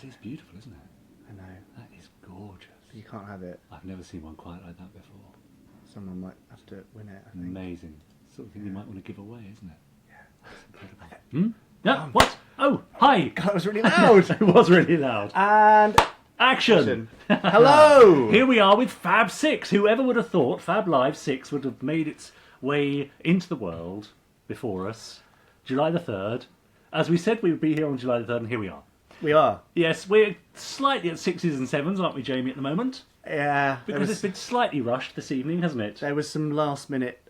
is beautiful, isn't it? I know. That is gorgeous. You can't have it. I've never seen one quite like that before. Someone might have to win it, I think. Amazing. Sort of thing you might want to give away, isn't it? Yeah. That's incredible. Yeah, what? Oh, hi! God, that was really loud! It was really loud. And... Action! Hello! Here we are with Fab 6. Whoever would have thought Fab Live 6 would have made its way into the world before us. July the 3rd. As we said we would be here on July the 3rd, and here we are. We are. Yes, we're slightly at 6s and 7s, aren't we, Jamie, at the moment? Yeah. Because it's been slightly rushed this evening, hasn't it? There was some last minute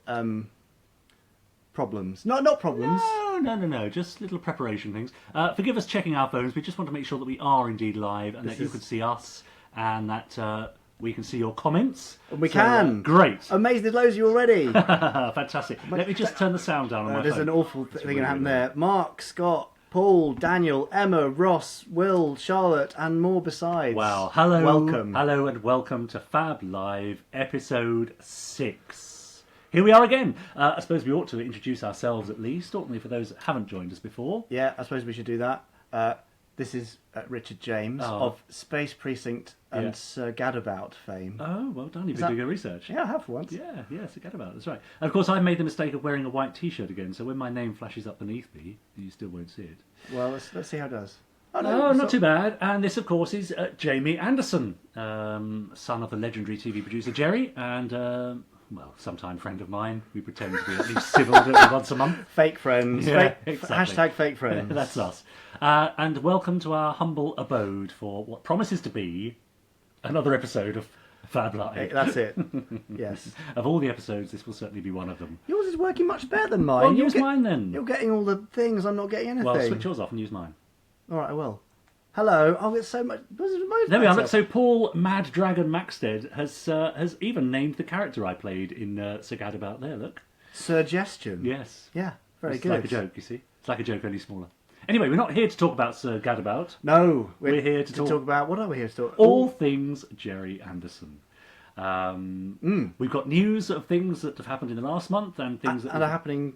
problems. Not problems. No. Just little preparation things. Forgive us checking our phones. We just want to make sure that we are indeed live and that you can see us and that we can see your comments. We can. Great. Amazing, there's loads of you already. Fantastic. Let me just turn the sound down on my phone. There's an awful thing going to happen there. Mark, Scott, Paul, Daniel, Emma, Ross, Will, Charlotte, and more besides. Wow. Hello. Welcome. Hello and welcome to Fab Live episode 6. Here we are again. I suppose we ought to introduce ourselves at least, oughtn't we, for those that haven't joined us before? Yeah, I suppose we should do that. This is Richard James of Space Precinct and Sir Gadabout fame. Oh, well done. You've been doing your research. Yeah, I have once. Yeah, Sir Gadabout, that's right. And of course, I've made the mistake of wearing a white T-shirt again, so when my name flashes up beneath me, you still won't see it. Well, let's see how it does. Oh, no, not too bad. And this, of course, is Gerry Anderson, son of the legendary TV producer Gerry, and... well, sometime friend of mine. We pretend to be at least civil once a month. Fake friends. Yeah, exactly. Hashtag fake friends. That's us. And welcome to our humble abode for what promises to be another episode of Fab Live. That's it. Yes. Of all the episodes, this will certainly be one of them. Yours is working much better than mine. Well, use mine then. You're getting all the things, I'm not getting anything. Well, switch yours off and use mine. All right, I will. Hello. Oh, it's so much. There we are. Look, so Paul Mad Dragon Maxted has even named the character I played in Sir Gadabout there. Look, Suggestion. Yes. Yeah. Very it's good. Like a joke, you see. It's like a joke, only smaller. Anyway, we're not here to talk about Sir Gadabout. No, we're here to talk about what are we here to talk? All things Gerry Anderson. We've got news of things that have happened in the last month and things that are happening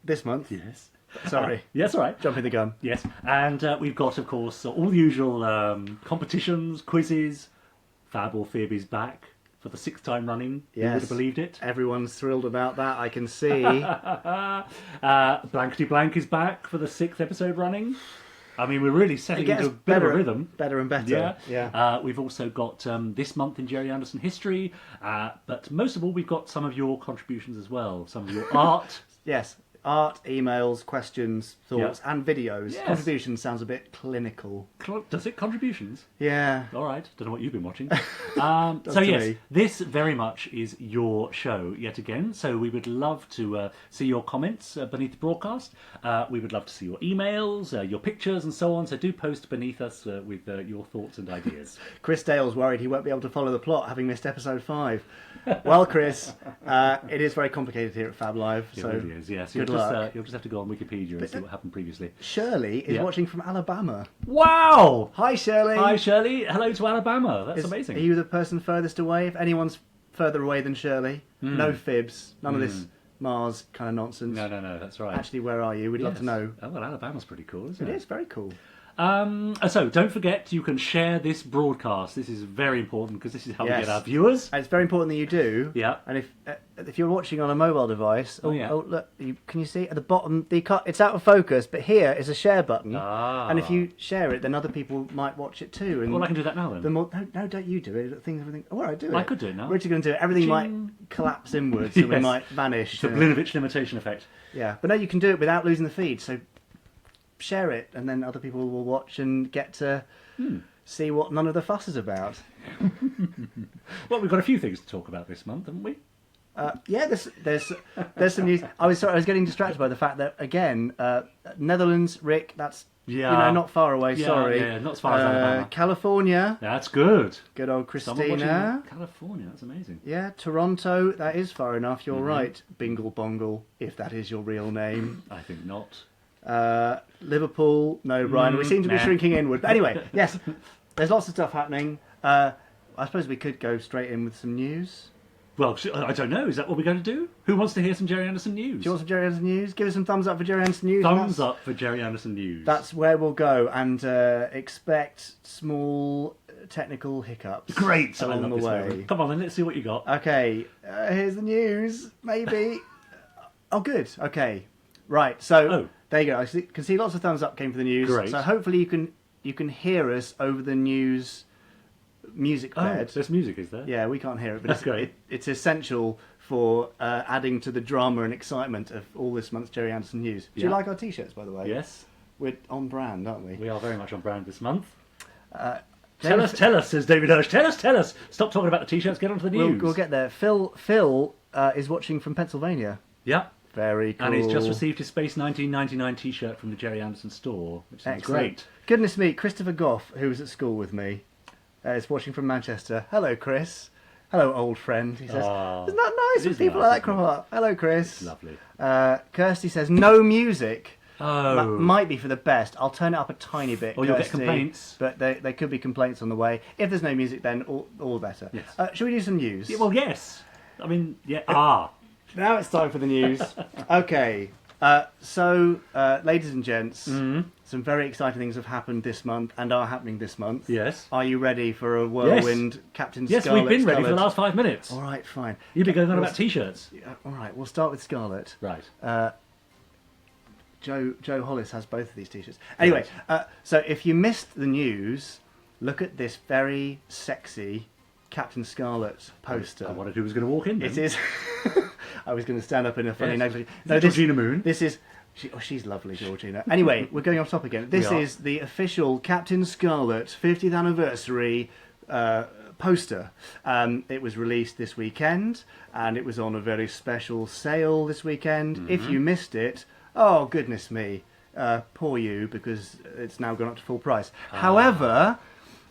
this month. Yes. Sorry. Yes, all right. Jumping the gun. Yes. And we've got, of course, all the usual competitions, quizzes. Fab or Fib is back for the 6th time running. Yes. You would have believed it. Everyone's thrilled about that, I can see. Blankety Blank is back for the 6th episode running. I mean, we're really setting into a bit of a rhythm. Better and better. Yeah. We've also got this month in Gerry Anderson history. But most of all, we've got some of your contributions as well. Some of your art. Yes. Art, emails, questions, thoughts, and videos. Yes. Contributions sounds a bit clinical. Does it? Contributions? Yeah. All right. Don't know what you've been watching. So yes, this very much is your show yet again. So we would love to see your comments beneath the broadcast. We would love to see your emails, your pictures, and so on. So do post beneath us with your thoughts and ideas. Chris Dale's worried he won't be able to follow the plot, having missed episode 5. Well, Chris, it is very complicated here at Fab Live. It So really is. Yes. good luck. You'll just have to go on Wikipedia and see what happened previously. Shirley is watching from Alabama. Wow! Hi, Shirley. Hi, Shirley. Hello to Alabama. That's amazing. Are you the person furthest away? If anyone's further away than Shirley, no fibs. None of this Mars kind of nonsense. No, that's right. Actually, where are you? We'd love to know. Oh, well, Alabama's pretty cool, isn't it? It is very cool. So don't forget, you can share this broadcast. This is very important because this is how we get our viewers. And it's very important that you do. Yeah. And if you're watching on a mobile device, look, can you see at the bottom? It's out of focus, but here is a share button. And if you share it, then other people might watch it too. And well, I can do that now then. No, don't you do it. Everything. Oh, I do it. I could do it now. We're going to do it. Everything might collapse inwards, so we might vanish. The Blinovich limitation effect. Yeah, but no, you can do it without losing the feed. So share it, and then other people will watch and get to see what none of the fuss is about. Well, we've got a few things to talk about this month, haven't we? Yeah, there's some news. I was getting distracted by the fact that again, Netherlands, Rick, that's not far away. Sorry, not as far as Alabama. California, that's good. Good old Christina. California, that's amazing. Yeah, Toronto, that is far enough. You're right, Bingle Bongle, if that is your real name. I think not. Liverpool, no, Brian. We seem to be shrinking inward. But anyway, yes, there's lots of stuff happening. I suppose we could go straight in with some news. Well, I don't know. Is that what we're going to do? Who wants to hear some Gerry Anderson news? Do you want some Gerry Anderson news? Give us some thumbs up for Gerry Anderson news. Thumbs up for Gerry Anderson news. That's where we'll go, and expect small technical hiccups. Great. Along the way. Come on, then let's see what you got. Okay, here's the news. Maybe. Oh, good. Okay, right. So there you go. I can see lots of thumbs up came for the news. Great. So hopefully you can hear us over the news music bed. There's music, is there? Yeah, we can't hear it, but That's great. It's essential for adding to the drama and excitement of all this month's Gerry Anderson news. Do you like our T-shirts, by the way? Yes. We're on brand, aren't we? We are very much on brand this month. Tell us, says David Hirsch. Tell us. Stop talking about the T-shirts, get on to the news. We'll get there. Phil is watching from Pennsylvania. Yeah. Very cool. And he's just received his Space 1999 T-shirt from the Gerry Anderson store, which sounds great. Goodness me, Christopher Goff, who was at school with me, is watching from Manchester. Hello, Chris. Hello, old friend. He says, isn't that nice when people like that crop up? Hello, Chris. It's lovely. Kirsty says, no music. Oh. Might be for the best. I'll turn it up a tiny bit. Or you'll get complaints. But there could be complaints on the way. If there's no music, then all better. Yes. Shall we do some news? Yeah, well, yes. I mean, yeah. Now it's time for the news. Okay. So, ladies and gents, some very exciting things have happened this month and are happening this month. Yes. Are you ready for a whirlwind Captain Scarlet? Yes, we've been ready for the last 5 minutes. All right, fine. You've been going on about T-shirts. All right, we'll start with Scarlet. Right. Joe Hollis has both of these T-shirts. Anyway, so if you missed the news, look at this very sexy Captain Scarlet poster. I wondered who was going to walk in then. It is. I was going to stand up in a funny negative. No, Georgina Moon. This is. She's lovely, Georgina. Anyway, we're going off topic again. This is the official Captain Scarlet 50th anniversary poster. It was released this weekend, and it was on a very special sale this weekend. If you missed it, oh goodness me, poor you, because it's now gone up to full price. However,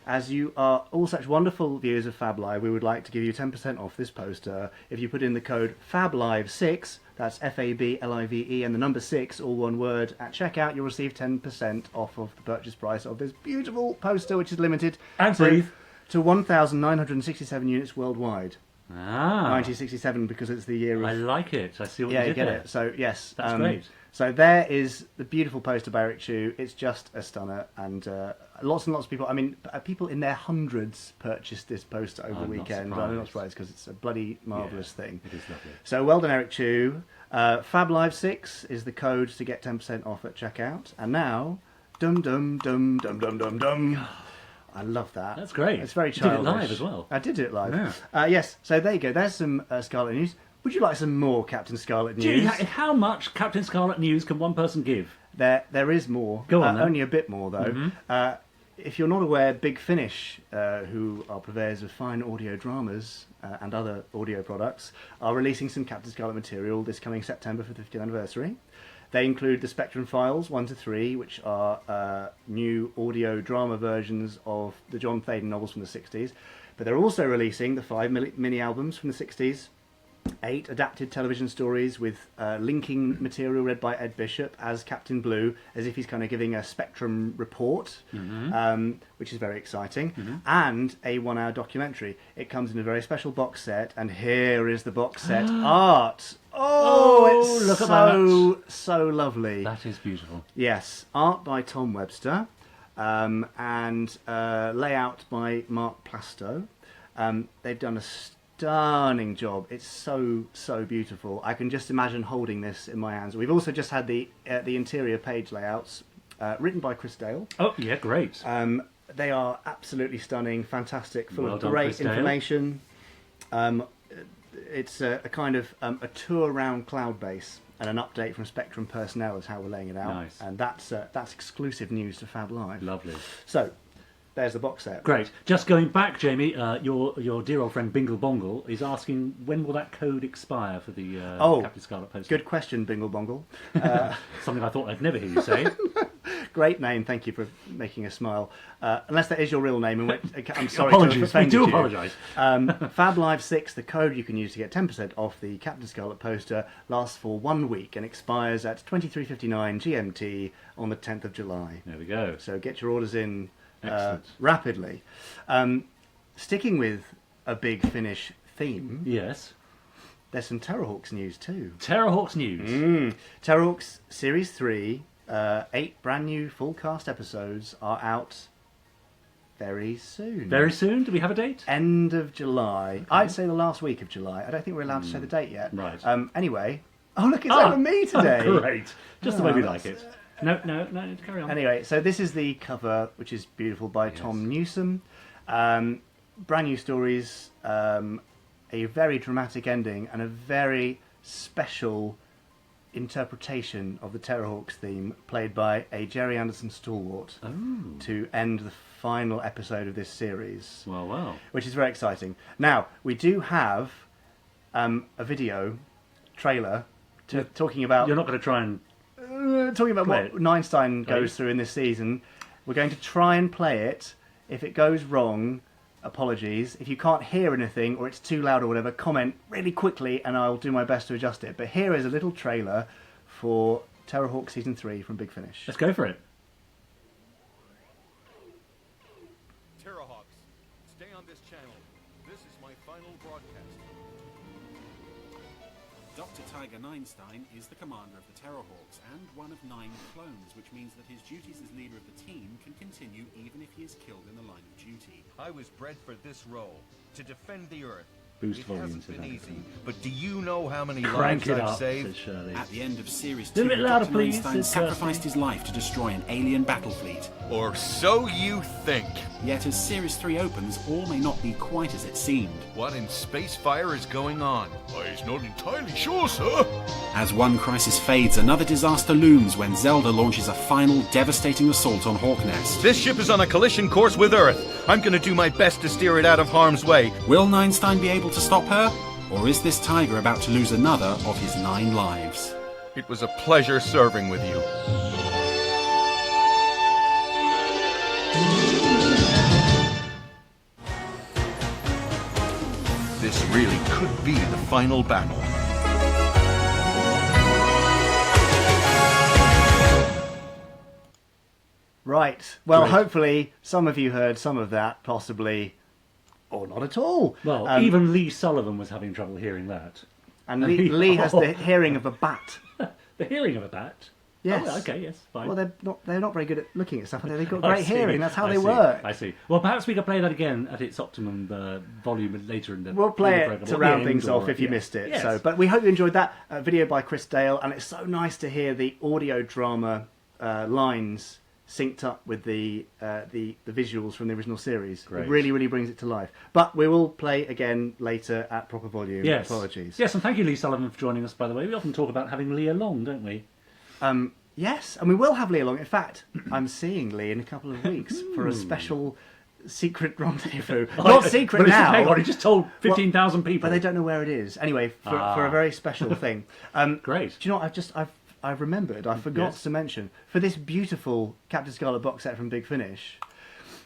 as you are all such wonderful viewers of Fab Live, we would like to give you 10% off this poster if you put in the code FABLIVE6, that's FABLIVE, and the number 6, all one word, at checkout. You'll receive 10% off of the purchase price of this beautiful poster, which is limited to 1,967 units worldwide. 1967, because it's the year of... I like it. I see what you did you get there. it. So, yes. That's great. So there is the beautiful poster by Eric Chu. It's just a stunner, and lots of people, I mean, people in their hundreds purchased this poster over the weekend. I'm not surprised, because it's a bloody marvellous thing. It is lovely. So well done, Eric Chu. FabLive6 is the code to get 10% off at checkout. And now, dum dum dum dum dum dum dum. I love that. That's great. It's very You did it childish. live as well. I did it live. Yeah. Yes, so there you go. There's some Scarlet news. Would you like some more Captain Scarlet news? Gee, how much Captain Scarlet news can one person give? There is more. Go on, then. Only a bit more, though. If you're not aware, Big Finish, who are purveyors of fine audio dramas and other audio products, are releasing some Captain Scarlet material this coming September for the 50th anniversary. They include the Spectrum Files 1 to 3, which are new audio drama versions of the John Fadden novels from the 60s. But they're also releasing the 5 mini albums from the 60s, 8 adapted television stories with linking material read by Ed Bishop as Captain Blue, as if he's kind of giving a Spectrum report, which is very exciting, and a 1-hour documentary. It comes in a very special box set, and here is the box set art. It's look at so lovely. That is beautiful. Yes, art by Tom Webster, and layout by Mark Plasto. They've done a stunning job. It's so beautiful. I can just imagine holding this in my hands. We've also just had the interior page layouts written by Chris Dale. Oh yeah, great. They are absolutely stunning, fantastic, full of done, great Chris Dale. information. It's a kind of a tour around Cloudbase and an update from Spectrum personnel is how we're laying it out. Nice. And that's exclusive news to Fab Live. Lovely. So there's the box set. Great. Just going back, Jamie, your dear old friend Bingle Bongle is asking when will that code expire for the Captain Scarlet poster? Good question, Bingle Bongle. Something I thought I'd never hear you say. Great name, thank you for making us smile. Unless that is your real name, in which I'm sorry Apologies, to have we offended do you. apologise. Fab Live 6, the code you can use to get 10% off the Captain Scarlet poster, lasts for 1 week and expires at 23:59 GMT on the 10th of July. There we go. So get your orders in Excellent. rapidly. Sticking with a Big Finish theme, Yes. there's some Terrahawks news too. Terrahawks news. Terrahawks Series 3, 8 brand new full cast episodes are out very soon. Very soon? Do we have a date? End of July. Okay. I'd say the last week of July. I don't think we're allowed to say the date yet. Right. Anyway. Oh, look, it's over me today. Great. Just the way we like it. No, carry on. Anyway, so this is the cover, which is beautiful, by Tom Newsom. Brand new stories, a very dramatic ending, and a very special interpretation of the Terrahawks theme, played by a Gerry Anderson stalwart, to end the final episode of this series. Well. Which is very exciting. Now, we do have a video trailer talking about... You're not going to try and... talking about what Neinstein goes through in this season. We're going to try and play it. If it goes wrong, apologies. If you can't hear anything or it's too loud or whatever, comment really quickly and I'll do my best to adjust it. But here is a little trailer for Terrahawks Season 3 from Big Finish. Let's go for it. Terrahawks, stay on this channel. This is my final broadcast. Dr. Tiger Neinstein is the commander of the Terrahawks and one of 9 clones, which means that his duties as leader of the team can continue even if he is killed in the line of duty. I was bred for this role, to defend the Earth. Boost It volume hasn't to been that. easy, but do you know how many Crank lives it I've up, saved? says Shirley. At the end of Series 2, Little bit louder, Dr. please, Neinstein says sacrificed his life to destroy an alien battle fleet. Or so you think. Yet as Series 3 opens, all may not be quite as it seemed. What in space fire is going on? I'm not entirely sure, sir. As one crisis fades, another disaster looms when Zelda launches a final devastating assault on Hawknest. This ship is on a collision course with Earth. I'm going to do my best to steer it out of harm's way. Will Neinstein be able to stop her? Or is this tiger about to lose another of his 9 lives? It was a pleasure serving with you. This really could be the final battle. Right. Well, Great. hopefully some of you heard some of that, possibly, or not at all. Well, even Lee Sullivan was having trouble hearing that. And Lee has the hearing of a bat. The hearing of a bat? Yes. Oh, okay, yes, fine. Well, they're not very good at looking at stuff, are they? They've got I great see. hearing. That's how I they see. work. I see. Well, perhaps we could play that again at its optimum volume later in the We'll play in the it programme, to or round the things end, off or- if you yeah. missed it. Yes. So, but we hope you enjoyed that video by Chris Dale, and it's so nice to hear the audio drama lines synced up with the visuals from the original series. Great. It really brings it to life. But we will play again later at proper volume. Yes. Apologies. Yes, and thank you, Lee Sullivan, for joining us, by the way. We often talk about having Lee along, don't we? Yes, and we will have Lee along. In fact, I'm seeing Lee in a couple of weeks for a special secret rendezvous. Not secret But now. hang on, he just told 15,000 people. But they don't know where it is. Anyway, for a very special thing. Great. Do you know what I've remembered, I forgot Yes. to mention, for this beautiful Captain Scarlet box set from Big Finish,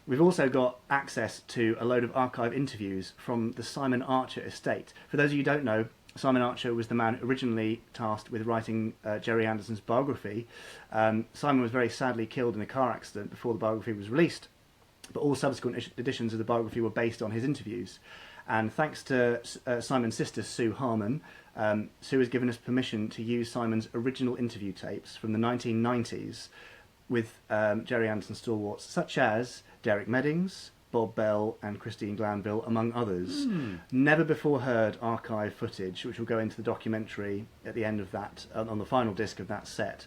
we've also got access to a load of archive interviews from the Simon Archer estate. For those of you who don't know, Simon Archer was the man originally tasked with writing Gerry Anderson's biography. Simon was very sadly killed in a car accident before the biography was released, but all subsequent editions of the biography were based on his interviews. And thanks to Simon's sister, Sue Harmon, Sue has given us permission to use Simon's original interview tapes from the 1990s with Gerry Anderson stalwarts such as Derek Meddings, Bob Bell and Christine Glanville, among others. Never before heard archive footage, which will go into the documentary at the end of that, on the final disc of that set.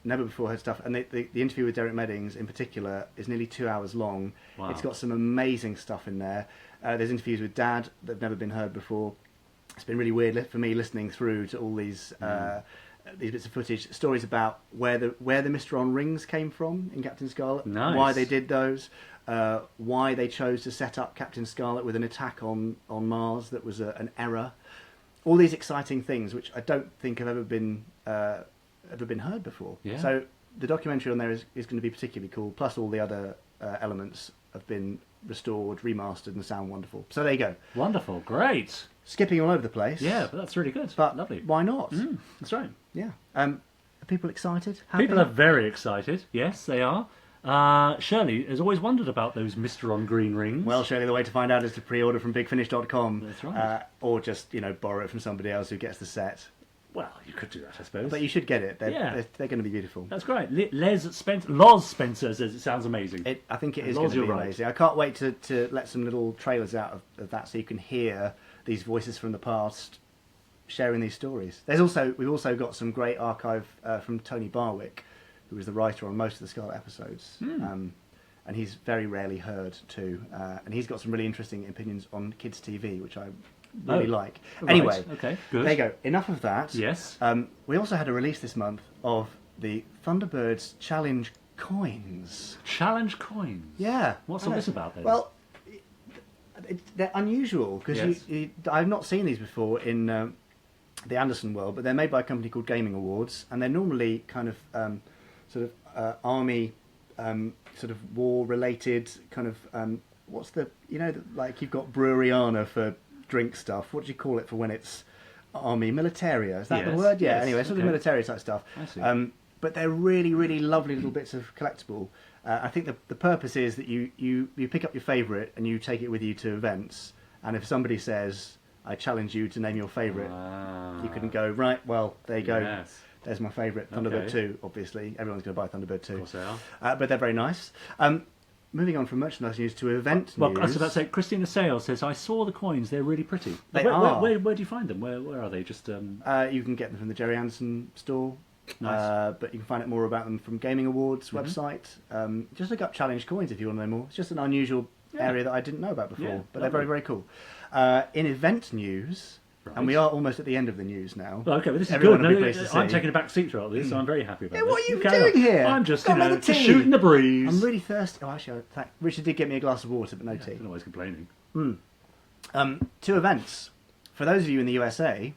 Never before heard stuff. And the interview with Derek Meddings in particular is nearly 2 hours long. Wow. It's got some amazing stuff in there. There's interviews with Dad that have never been heard before. It's been really weird for me listening through to all these bits of footage, stories about where the Mr. On rings came from in Captain Scarlet, Nice. why they did those, why they chose to set up Captain Scarlet with an attack on Mars that was an error. All these exciting things which I don't think have ever been heard before. Yeah. So the documentary on there is going to be particularly cool. Plus all the other elements have been restored, remastered, and sound wonderful. So there you go. Wonderful, great. Skipping all over the place. Yeah, but that's really good. But Lovely. why not? That's right. Yeah. Are people excited? Happy? People are very excited. Yes, they are. Shirley has always wondered about those Mr. on Green rings. Well, Shirley, the way to find out is to pre-order from bigfinish.com. That's right. Or just, borrow it from somebody else who gets the set. Well, you could do that, I suppose. But you should get it. They're going to be beautiful. That's great. Loz Spencer says it sounds amazing. I think it is Loz, going to be you're right. amazing. I can't wait to let some little trailers out of that so you can hear these voices from the past sharing these stories. We've also got some great archive from Tony Barwick, who was the writer on most of the Scarlet episodes. And he's very rarely heard too. And he's got some really interesting opinions on kids' TV, which I really like. Right. Anyway, okay, good. There you go. Enough of that. Yes. We also had a release this month of the Thunderbirds Challenge Coins. Challenge Coins? Yeah. What's all this about then? Well, they're unusual because Yes. I've not seen these before in the Anderson world, but they're made by a company called Gaming Awards, and they're normally kind of army, sort of war-related kind of. What's the like you've got Breweriana for drink stuff. What do you call it for when it's army militaria? Is that the word? Yeah. Yes. Anyway, sort of military type stuff. I see. But they're really, really lovely little bits of collectible. I think the purpose is that you pick up your favourite and you take it with you to events. And if somebody says, "I challenge you to name your favourite," you can go, right, well, there you go. Yes. There's my favourite, Thunderbird 2, obviously. Everyone's going to buy Thunderbird 2. Of course they are. But they're very nice. Moving on from merchandise news to event Well, news. I was about to say, Christina Sales says, I saw the coins, they're really pretty. They where, are. Where do you find them? Where are they? Just You can get them from the Gerry Anderson store. Nice. But you can find out more about them from Gaming Awards website. Just look up Challenge Coins if you want to know more. It's just an unusual area that I didn't know about before, but they're very, very cool. In event news, and we are almost at the end of the news now. Well, okay, well, this is Everyone good. will be pleased to see. I'm taking a back seat throughout this, so I'm very happy about Yeah, this. what are you carry doing on. here? I'm just, Got another tea. shooting the breeze. I'm really thirsty. Oh, actually, Richard did get me a glass of water, but no I tea. don't know why he's complaining. 2 events. For those of you in the USA,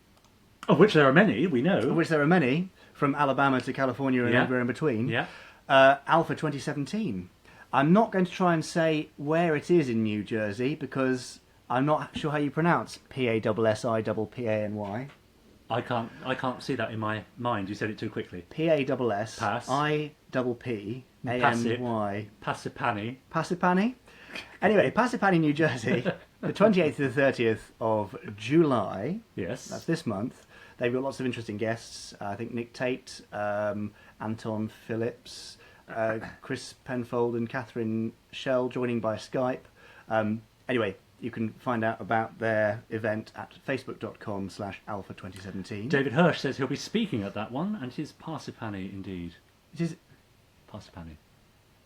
Of which there are many, we know. of which there are many, from Alabama to California and everywhere in between, Yeah. Alpha 2017. I'm not going to try and say where it is in New Jersey because I'm not sure how you pronounce PASSIPPANY. I can't see that in my mind. You said it too quickly. PASSIPPANY. Passipani. Passipani? Anyway, Passipani, New Jersey, the 28th to the 30th of July. Yes. That's this month. They've got lots of interesting guests. I think Nick Tate, Anton Phillips, Chris Penfold and Catherine Shell joining by Skype. Anyway, you can find out about their event at facebook.com/alpha2017. David Hirsch says he'll be speaking at that one, and it is Parsipani indeed. It is. Parsipani.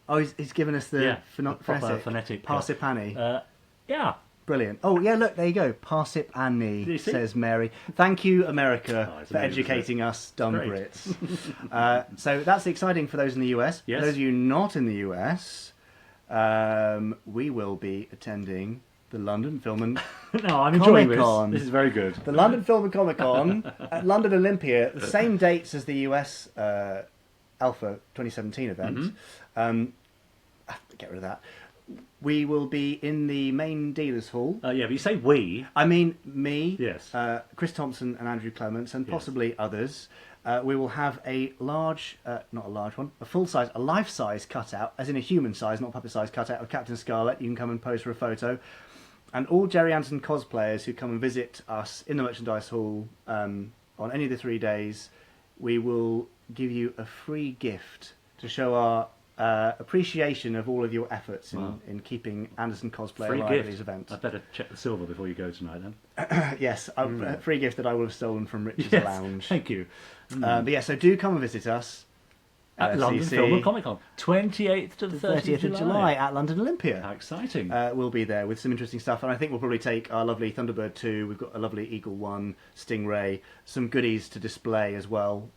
Oh, he's given us the proper phonetic. Parsipani. Yeah. Brilliant. Oh, yeah, look, there you go. Parsipani, says Mary. Thank you, America, it's for amazing, educating us dumb great. Brits. So that's exciting for those in the US. Yes. For those of you not in the US, we will be attending the London Film and No, I'm enjoying Comic-Con. this. This is very good. The London Film and Comic-Con at London Olympia, the same dates as the US Alpha 2017 event. Get rid of that. We will be in the main dealers hall. Yeah, but you say we. I mean, me, Yes. Chris Thompson and Andrew Clements, and possibly others. We will have a large, not a large one, a full-size, a life-size cutout, as in a human size, not puppet-size cutout of Captain Scarlet. You can come and pose for a photo. And all Gerry Anderson cosplayers who come and visit us in the merchandise hall on any of the 3 days, we will give you a free gift to show our appreciation of all of your efforts in keeping Anderson cosplay Free alive gift. at these events. I'd better check the silver before you go tonight then. Yes, a free gift that I would have stolen from Richard's Yes, lounge. thank you. But yeah, so do come and visit us At London LFCC, Film and Comic Con. 28th to the 30th of July at London Olympia. How exciting. We'll be there with some interesting stuff, and I think we'll probably take our lovely Thunderbird 2. We've got a lovely Eagle 1, Stingray, some goodies to display as well.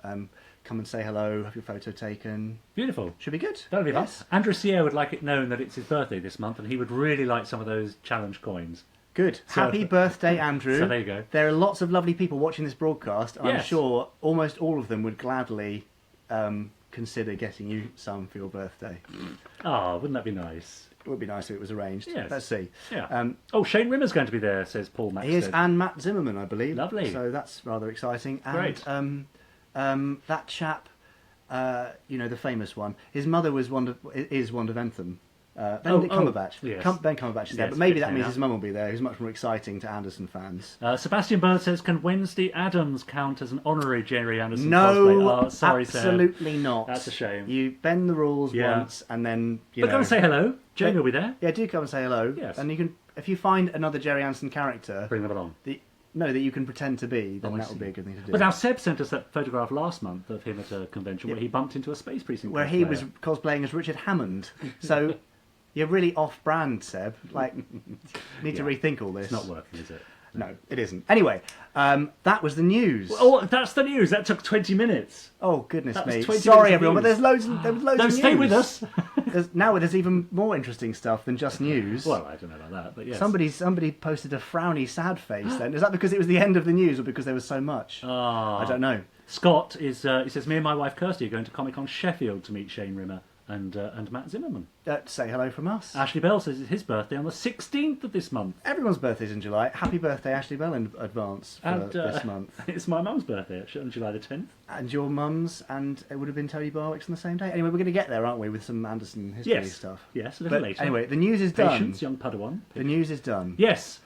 Come and say hello, have your photo taken. Beautiful. Should be good. That'll be fun. Yes. Andrew Sierra would like it known that it's his birthday this month, and he would really like some of those challenge coins. Good. So- Happy birthday, Andrew. So there you go. There are lots of lovely people watching this broadcast, and I'm Yes. sure almost all of them would gladly consider getting you some for your birthday. Ah, wouldn't that be nice? It would be nice if it was arranged. Yes. Let's see. Yeah. Shane Rimmer's going to be there, says Paul Maxted. He is, and Matt Zimmerman, I believe. Lovely. So that's rather exciting. And, Great. that chap, the famous one. His mother is Wanda Ventham. Benedict Cumberbatch. Yes. Ben Cumberbatch is there, Yes, but maybe big that fan means now. his mum will be there, who's much more exciting to Anderson fans. Sebastian Bird says, can Wednesday Addams count as an honorary Gerry Anderson No, cosplay? Oh, sorry, absolutely Sam. not. That's a shame. You bend the rules once, and then But come and say hello. Jamie will be there. Yeah, do come and say hello. Yes. And you can, if you find another Gerry Anderson character, Bring them along. that you can pretend to be, then I that would see. be a good thing to do. But now Seb sent us that photograph last month of him at a convention where he bumped into a Space Precinct where he cosplayer. was cosplaying as Richard Hammond. So you're really off-brand, Seb. Like, need to rethink all this. It's not working, is it? No, it isn't. Anyway, that was the news. Oh, that's the news. That took 20 minutes. Oh, goodness That was me. 20 Sorry, minutes of everyone, but news. there was loads No, of news. stay with us. Now there's even more interesting stuff than just news. Well, I don't know about that, but yes. Somebody posted a frowny, sad face then. Is that because it was the end of the news or because there was so much? I don't know. Scott is, he says, me and my wife Kirsty are going to Comic-Con Sheffield to meet Shane Rimmer and Matt Zimmerman. Say hello from us. Ashley Bell says it's his birthday on the 16th of this month. Everyone's birthday's in July. Happy birthday, Ashley Bell, in advance for this month. It's my mum's birthday, actually, on July the 10th. And your mum's, and it would have been Tony Barwick's on the same day. Anyway, we're going to get there, aren't we, with some Anderson history stuff. Yes, a little But later. anyway, the news is done. Patience, young Padawan. The news is done. Yes.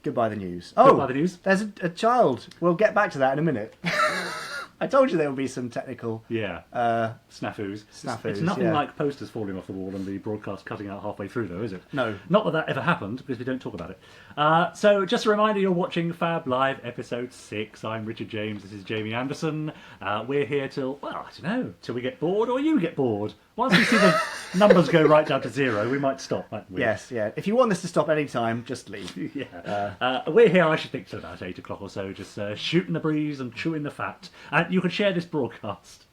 Goodbye the news. Goodbye the news. There's a child. We'll get back to that in a minute. I told you there would be some technical... Yeah. Snafus. Snafus, It's nothing yeah. like posters falling off the wall and the broadcast cutting out halfway through, though, is it? No. Not that that ever happened, because we don't talk about it. So, just a reminder, you're watching Fab Live Episode 6. I'm Richard James, this is Jamie Anderson. We're here till, well, I don't know, till we get bored or you get bored. Once we see the numbers go right down to 0, we might stop, mightn't we? Yes, yeah. If you want this to stop any time, just leave. Yeah. We're here, I should think, till about 8 o'clock or so, just shooting the breeze and chewing the fat. And you can share this broadcast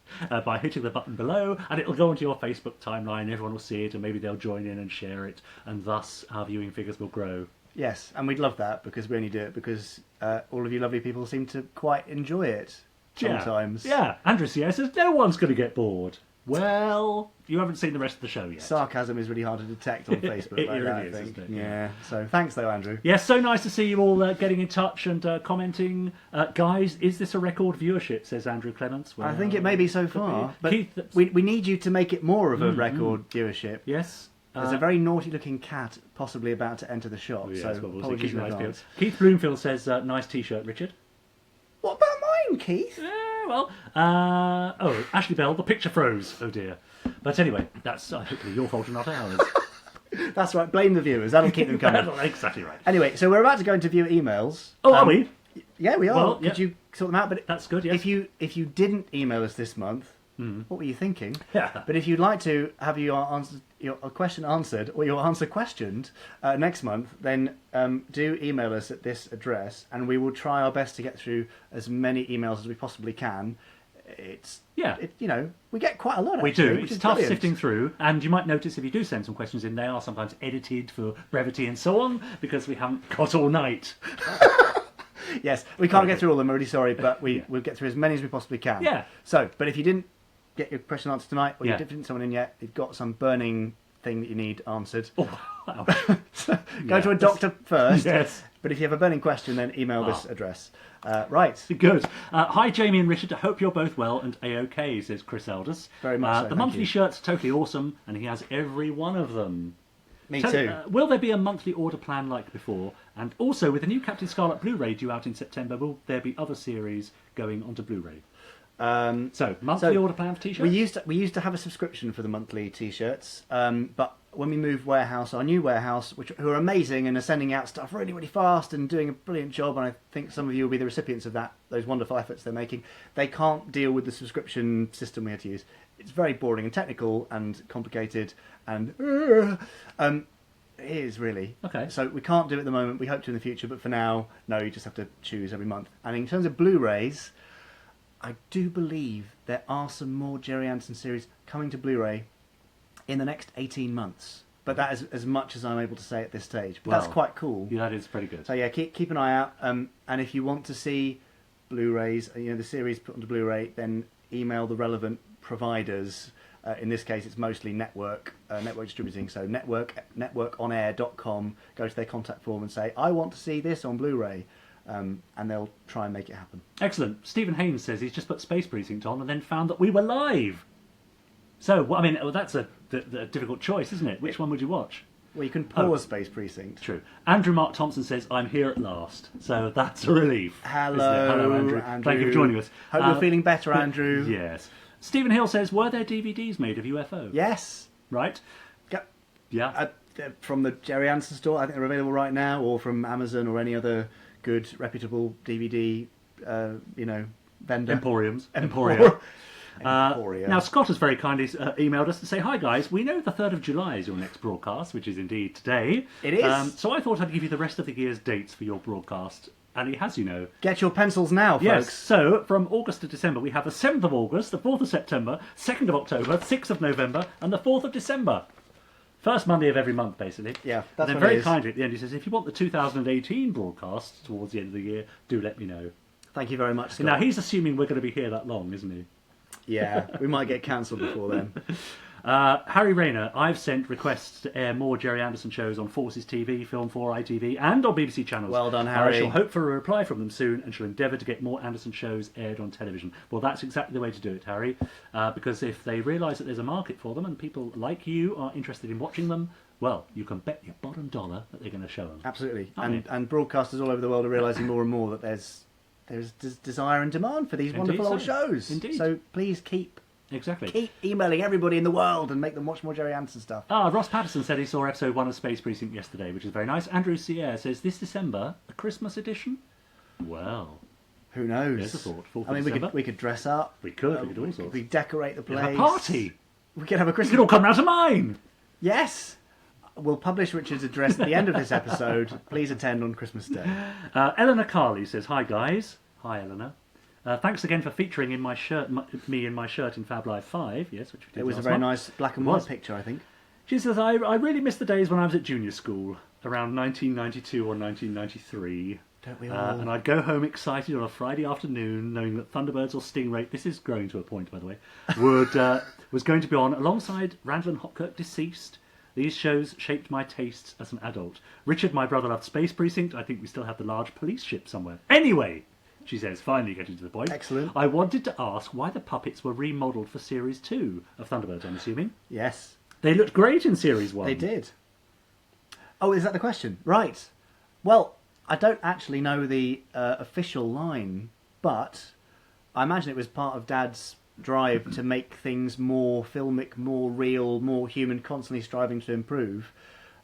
by hitting the button below, and it'll go onto your Facebook timeline. Everyone will see it, and maybe they'll join in and share it, and thus our viewing figures will grow. Yes, and we'd love that, because we only do it because all of you lovely people seem to quite enjoy it sometimes. Yeah. Andrew CS says no one's going to get bored. Well, you haven't seen the rest of the show yet. Sarcasm is really hard to detect on Facebook It like really that, is, I think. isn't it? Yeah. So thanks though, Andrew. Yes, so nice to see you all getting in touch and commenting. Guys, is this a record viewership, says Andrew Clements. Well, I think it may be so far, but Keith, we need you to make it more of a record viewership. yes. There's a very naughty-looking cat possibly about to enter the shop, Yes, so well, we'll see. apologies Keep in your eyes advance. peeled. Keith Bloomfield says, nice T-shirt, Richard. What about mine, Keith? Ashley Bell, the picture froze. Oh dear. But anyway, that's hopefully your fault and not ours. That's right, blame the viewers. That'll keep them coming. Exactly right. Anyway, so we're about to go into viewer emails. Oh, are we? Yeah, we are. Well, Could you sort them out? But That's good, yes. if you didn't email us this month, what were you thinking? Yeah. But if you'd like to have your question answered or your answer questioned next month, then do email us at this address, and we will try our best to get through as many emails as we possibly can. We get quite a lot. We actually, do. which It's is tough brilliant. sifting through, and you might notice if you do send some questions in, they are sometimes edited for brevity and so on, because we haven't got all night. Yes, we can't get through all of them. I'm really sorry, but we'll get through as many as we possibly can. Yeah. So, but if you didn't get your question answered tonight, or Yeah. you didn't someone in yet, you've got some burning thing that you need answered. Oh, ouch. Go to a doctor first. Yes. But if you have a burning question, then email this address. Right. Good. Hi, Jamie and Richard. I hope you're both well and A-OK, says Chris Elders. Very much so, The thank monthly you. shirt's totally awesome, and he has every one of them. Me So, too. Will there be a monthly order plan like before? And also, with the new Captain Scarlet Blu-ray due out in September, will there be other series going onto Blu-ray? So, monthly order plan for T-shirts? We used to have a subscription for the monthly T-shirts, but when we moved warehouse, our new warehouse, who are amazing and are sending out stuff really, really fast and doing a brilliant job, and I think some of you will be the recipients of those wonderful efforts they're making, they can't deal with the subscription system we had to use. It's very boring and technical and complicated, and it is really. Okay. So we can't do it at the moment. We hope to in the future, but for now, no, you just have to choose every month. And in terms of Blu-rays, I do believe there are some more Gerry Anderson series coming to Blu-ray in the next 18 months. But that is as much as I'm able to say at this stage. But that's Well, quite cool. Yeah, that is pretty good. So yeah, keep an eye out. And if you want to see Blu-rays, the series put onto Blu-ray, then email the relevant providers. In this case, it's mostly network distributing. So networkonair.com. Go to their contact form and say, I want to see this on Blu-ray. And they'll try and make it happen. Excellent. Stephen Haynes says he's just put Space Precinct on and then found that we were live. So, well, I mean, that's a difficult choice, isn't it? Which one would you watch? Well, you can pause Space Precinct. True. Andrew Mark Thompson says, I'm here at last. So that's a relief. Hello, Hello, Andrew. Thank you for joining us. Hope you're feeling better, Andrew. Yes. Stephen Hill says, were there DVDs made of UFO? Yes. Right? Yeah. From the Gerry Anderson store, I think they're available right now, or from Amazon or any other good, reputable DVD, vendor. Emporiums. Emporia. Now, Scott has very kindly emailed us to say, hi guys, we know the 3rd of July is your next broadcast, which is indeed today. It is. So I thought I'd give you the rest of the year's dates for your broadcast. And he has, Get your pencils now, folks. Yes, so from August to December, we have the 7th of August, the 4th of September, 2nd of October, 6th of November, and the 4th of December. First Monday of every month, basically. Yeah, that's and then what very it is. kindly at the end, he says, if you want the 2018 broadcasts towards the end of the year, do let me know. Thank you very much, Scott. Now, he's assuming we're going to be here that long, isn't he? Yeah, we might get cancelled before then. Harry Rayner, I've sent requests to air more Gerry Anderson shows on Forces TV, Film 4, ITV, and on BBC channels. Well done, Harry. I shall hope for a reply from them soon and shall endeavour to get more Anderson shows aired on television. Well, that's exactly the way to do it, Harry, because if they realise that there's a market for them and people like you are interested in watching them, well, you can bet your bottom dollar that they're going to show them. Absolutely. And broadcasters all over the world are realising more and more that there's desire and demand for these wonderful old shows. Indeed. So please keep emailing everybody in the world and make them watch more Gerry Anderson stuff. Ross Patterson said he saw episode 1 of Space Precinct yesterday, which is very nice. Andrew Sierre says, this December, a Christmas edition? Well, who knows? There's a thought. I mean, we could dress up. We could do all sorts. We decorate the We place. could have a party. We could have a Christmas. You could all come round to mine. Yes. We'll publish Richard's address at the end of this episode. Please attend on Christmas Day. Eleanor Carley says, hi guys. Hi Eleanor. Thanks again for featuring in my shirt, me in my shirt in Fab Live 5. Yes, which we did. It was a last very month. nice black and white picture, I think. She says, I really miss the days when I was at junior school, around 1992 or 1993. Don't we all? And I'd go home excited on a Friday afternoon, knowing that Thunderbirds or Stingray, this is growing to a point, by the way, was going to be on alongside Randall and Hopkirk Deceased. These shows shaped my tastes as an adult. Richard, my brother, loved Space Precinct. I think we still have the large police ship somewhere. Anyway, she says, finally getting to the point. Excellent. I wanted to ask why the puppets were remodelled for Series 2 of Thunderbirds, I'm assuming. Yes. They looked great in Series 1. They did. Oh, is that the question? Right. Well, I don't actually know the official line, but I imagine it was part of Dad's drive to make things more filmic, more real, more human, constantly striving to improve.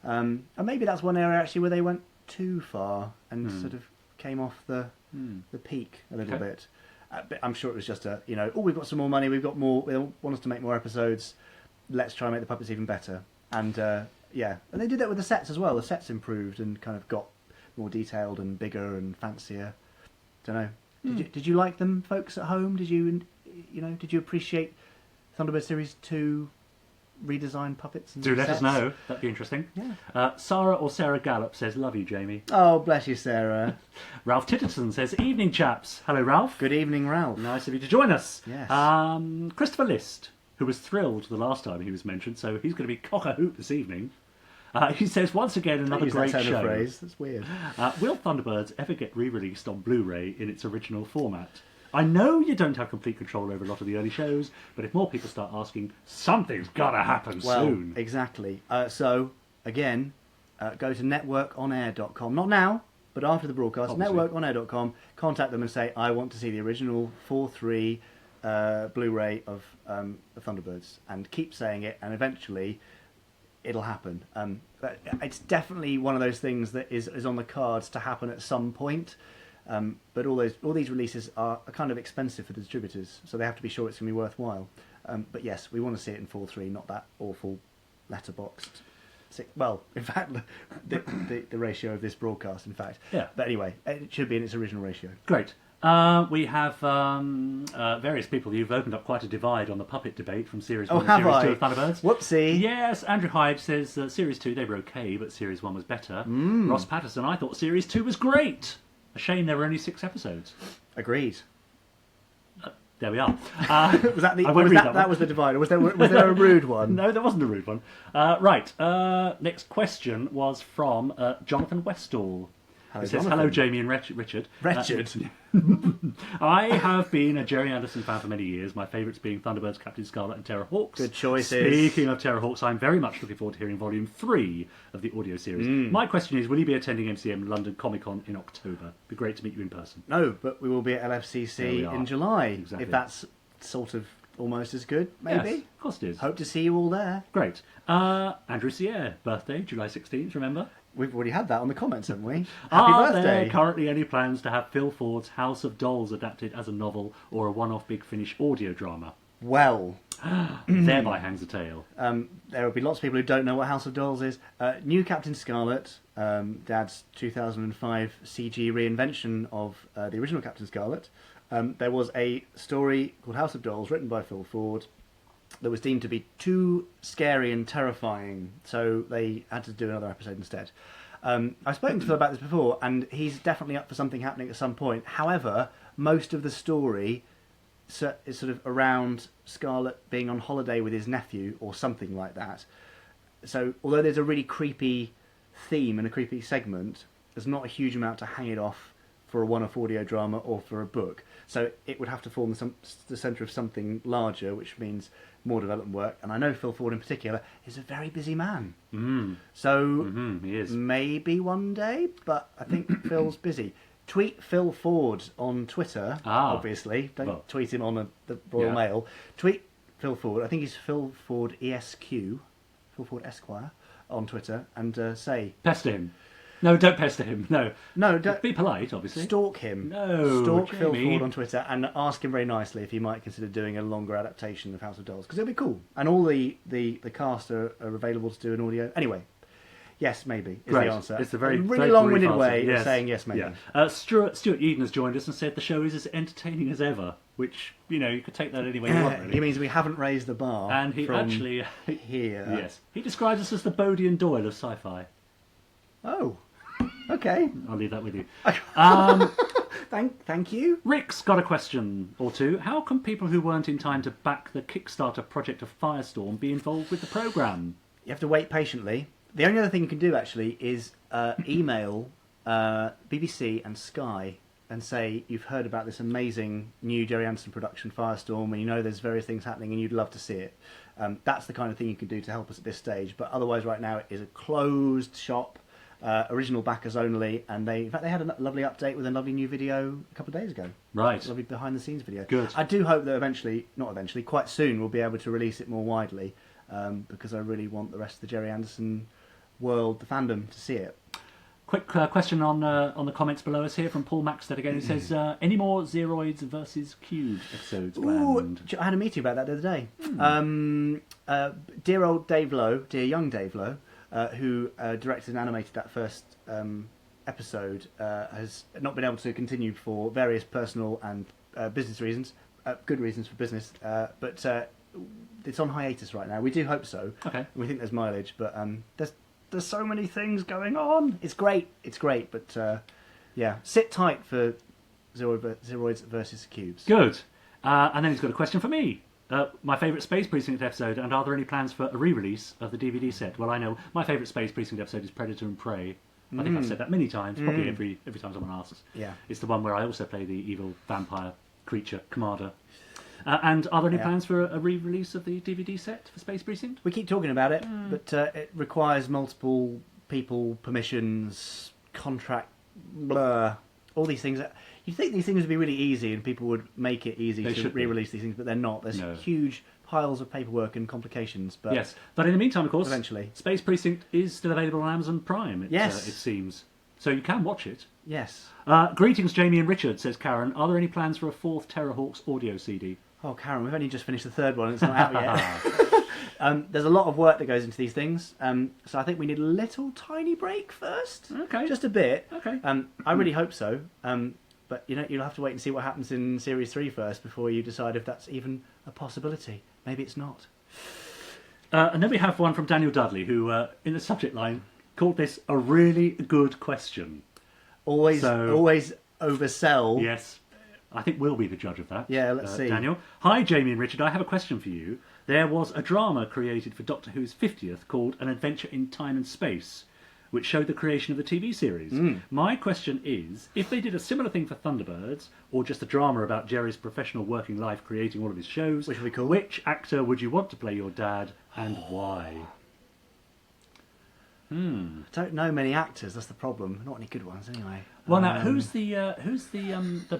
And maybe that's one area actually where they went too far and sort of came off the peak a little bit. But I'm sure it was just we've got some more money, we've got more, they want us to make more episodes, let's try and make the puppets even better. And and they did that with the sets as well. The sets improved and kind of got more detailed and bigger and fancier. Don't know. Did you like them, folks at home? Did you appreciate Thunderbird Series 2 redesigned puppets and Do let sets? us know. That'd be interesting. Yeah. Sarah Gallop says, love you, Jamie. Oh, bless you, Sarah. Ralph Titterton says, evening, chaps. Hello, Ralph. Good evening, Ralph. Nice of you to join us. Yes. Christopher List, who was thrilled the last time he was mentioned, so he's going to be cock-a-hoot this evening. He says, once again, another Use great that show. phrase. That's weird. Will Thunderbirds ever get re-released on Blu-ray in its original format? I know you don't have complete control over a lot of the early shows, but if more people start asking, something's got to happen soon. Exactly. So, again, go to networkonair.com. Not now, but after the broadcast. Obviously. Networkonair.com. Contact them and say, I want to see the original 4:3 Blu-ray of the Thunderbirds. And keep saying it, and eventually it'll happen. But it's definitely one of those things that is on the cards to happen at some point. But all these releases are kind of expensive for the distributors, so they have to be sure it's going to be worthwhile. But yes, we want to see it in 4:3, not that awful letterboxed. Well, in fact, the ratio of this broadcast, in fact. Yeah. But anyway, it should be in its original ratio. Great. We have various people. You've opened up quite a divide on the puppet debate from Series 1 to Series 2 of Thunderbirds. Whoopsie. Yes, Andrew Hyde says Series 2, they were okay, but Series 1 was better. Ross Patterson, I thought Series 2 was great. A shame there were only 6 episodes. Agreed. There we are. Was that that was the divide? Or was there a rude one? No, there wasn't a rude one. Right. Next question was from Jonathan Westall. Hello, It says, Jonathan. hello, Jamie and Richard. Richard. I have been a Gerry Anderson fan for many years, my favourites being Thunderbirds, Captain Scarlet and Terrahawks. Good choices. Speaking of Terrahawks, I'm very much looking forward to hearing Volume 3 of the audio series. My question is, will you be attending MCM London Comic Con in October? Be great to meet you in person. No, but we will be at There we LFCC are. in July. Exactly. If that's sort of almost as good, maybe. Yes, of course it is. Hope to see you all there. Great. Andrew Sierre, birthday, July 16th, remember? We've already had that on the comments, haven't we? Happy Are birthday. there currently any plans to have Phil Ford's House of Dolls adapted as a novel or a one-off Big Finish audio drama? Well, Thereby hangs a tale. there will be lots of people who don't know what House of Dolls is. New Captain Scarlet, Dad's 2005 CG reinvention of the original Captain Scarlet. There was a story called House of Dolls written by Phil Ford that was deemed to be too scary and terrifying, so they had to do another episode instead. I've spoken to Phil about this before, and he's definitely up for something happening at some point. However, most of the story is sort of around Scarlet being on holiday with his nephew or something like that. So although there's a really creepy theme and a creepy segment, there's not a huge amount to hang it off for a one-off audio drama or for a book. So it would have to form the centre of something larger, which means more development work. And I know Phil Ford in particular is a very busy man. So He is. maybe one day, but I think Phil's busy. Tweet Phil Ford on Twitter, obviously. Don't tweet him on the Royal Mail. Tweet Phil Ford. I think he's Phil Ford ESQ, Phil Ford Esquire, on Twitter, and say... Pester him. No, don't pester him. No. No, don't... Be polite, obviously. Stalk him. No, Stalk Phil Jamie. Ford on Twitter and ask him very nicely if he might consider doing a longer adaptation of House of Dolls, because it'll be cool. And all the cast are available to do an audio. Anyway, yes, maybe, is Great. the answer. It's a very really very long-winded brief way answer. of saying yes, maybe. Yeah. Stuart Eden has joined us and said the show is as entertaining as ever, which, you could take that any way you want, really. He means we haven't raised the bar. And he from actually... here. Yes. He describes us as the Bodie and Doyle of sci-fi. Oh, okay. I'll leave that with you. Thank you. Rick's got a question or two. How can people who weren't in time to back the Kickstarter project of Firestorm be involved with the programme? You have to wait patiently. The only other thing you can do, actually, is email BBC and Sky and say you've heard about this amazing new Gerry Anderson production, Firestorm, and you know there's various things happening and you'd love to see it. That's the kind of thing you can do to help us at this stage. But otherwise, right now, it is a closed shop. Original backers only, and in fact they had a lovely update with a lovely new video a couple of days ago. Right. Lovely behind the scenes video. Good. I do hope that quite soon we'll be able to release it more widely, because I really want the rest of the Gerry Anderson world, the fandom, to see it. Quick question on the comments below us here from Paul Maxted again. He says, any more Zeroids versus Cubed episodes planned? I had a meeting about that the other day. Dear old Dave Lowe, dear young Dave Lowe, who directed and animated that first episode, has not been able to continue for various personal and business reasons. Good reasons for business, but it's on hiatus right now. We do hope so. Okay. We think there's mileage, but there's so many things going on. It's great, but yeah, sit tight for Zeroids versus Cubes. Good. And then he's got a question for me. My favourite Space Precinct episode, and are there any plans for a re-release of the DVD set? Well, I know my favourite Space Precinct episode is Predator and Prey. I think I've said that many times, probably every time someone asks. Yeah. It's the one where I also play the evil vampire creature, Commander. And are there any plans for a re-release of the DVD set for Space Precinct? We keep talking about it, but it requires multiple people, permissions, contract, all these things. You'd think these things would be really easy and people would make it easy to re-release these things, but they're not. There's huge piles of paperwork and complications. But yes, but in the meantime, of course, eventually, Space Precinct is still available on Amazon Prime, it seems. So you can watch it. Yes. Greetings, Jamie and Richard, says Karen. Are there any plans for a fourth Terrahawks audio CD? Oh, Karen, we've only just finished the third one and it's not out yet. There's a lot of work that goes into these things, so I think we need a little tiny break first. Okay. Just a bit. Okay. I really hope so. But you'll have to wait and see what happens in Series 3 first before you decide if that's even a possibility. Maybe it's not. And then we have one from Daniel Dudley, who, in the subject line, called this a really good question. Always oversell. Yes. I think we'll be the judge of that. Yeah, let's see. Daniel. Hi, Jamie and Richard. I have a question for you. There was a drama created for Doctor Who's 50th called An Adventure in Time and Space. which showed the creation of the TV series. My question is, if they did a similar thing for Thunderbirds, or just a drama about Gerry's professional working life creating all of his shows, Which would be cool. which actor would you want to play your dad, and why? I don't know many actors. That's the problem. Not any good ones, anyway. Well, now who's the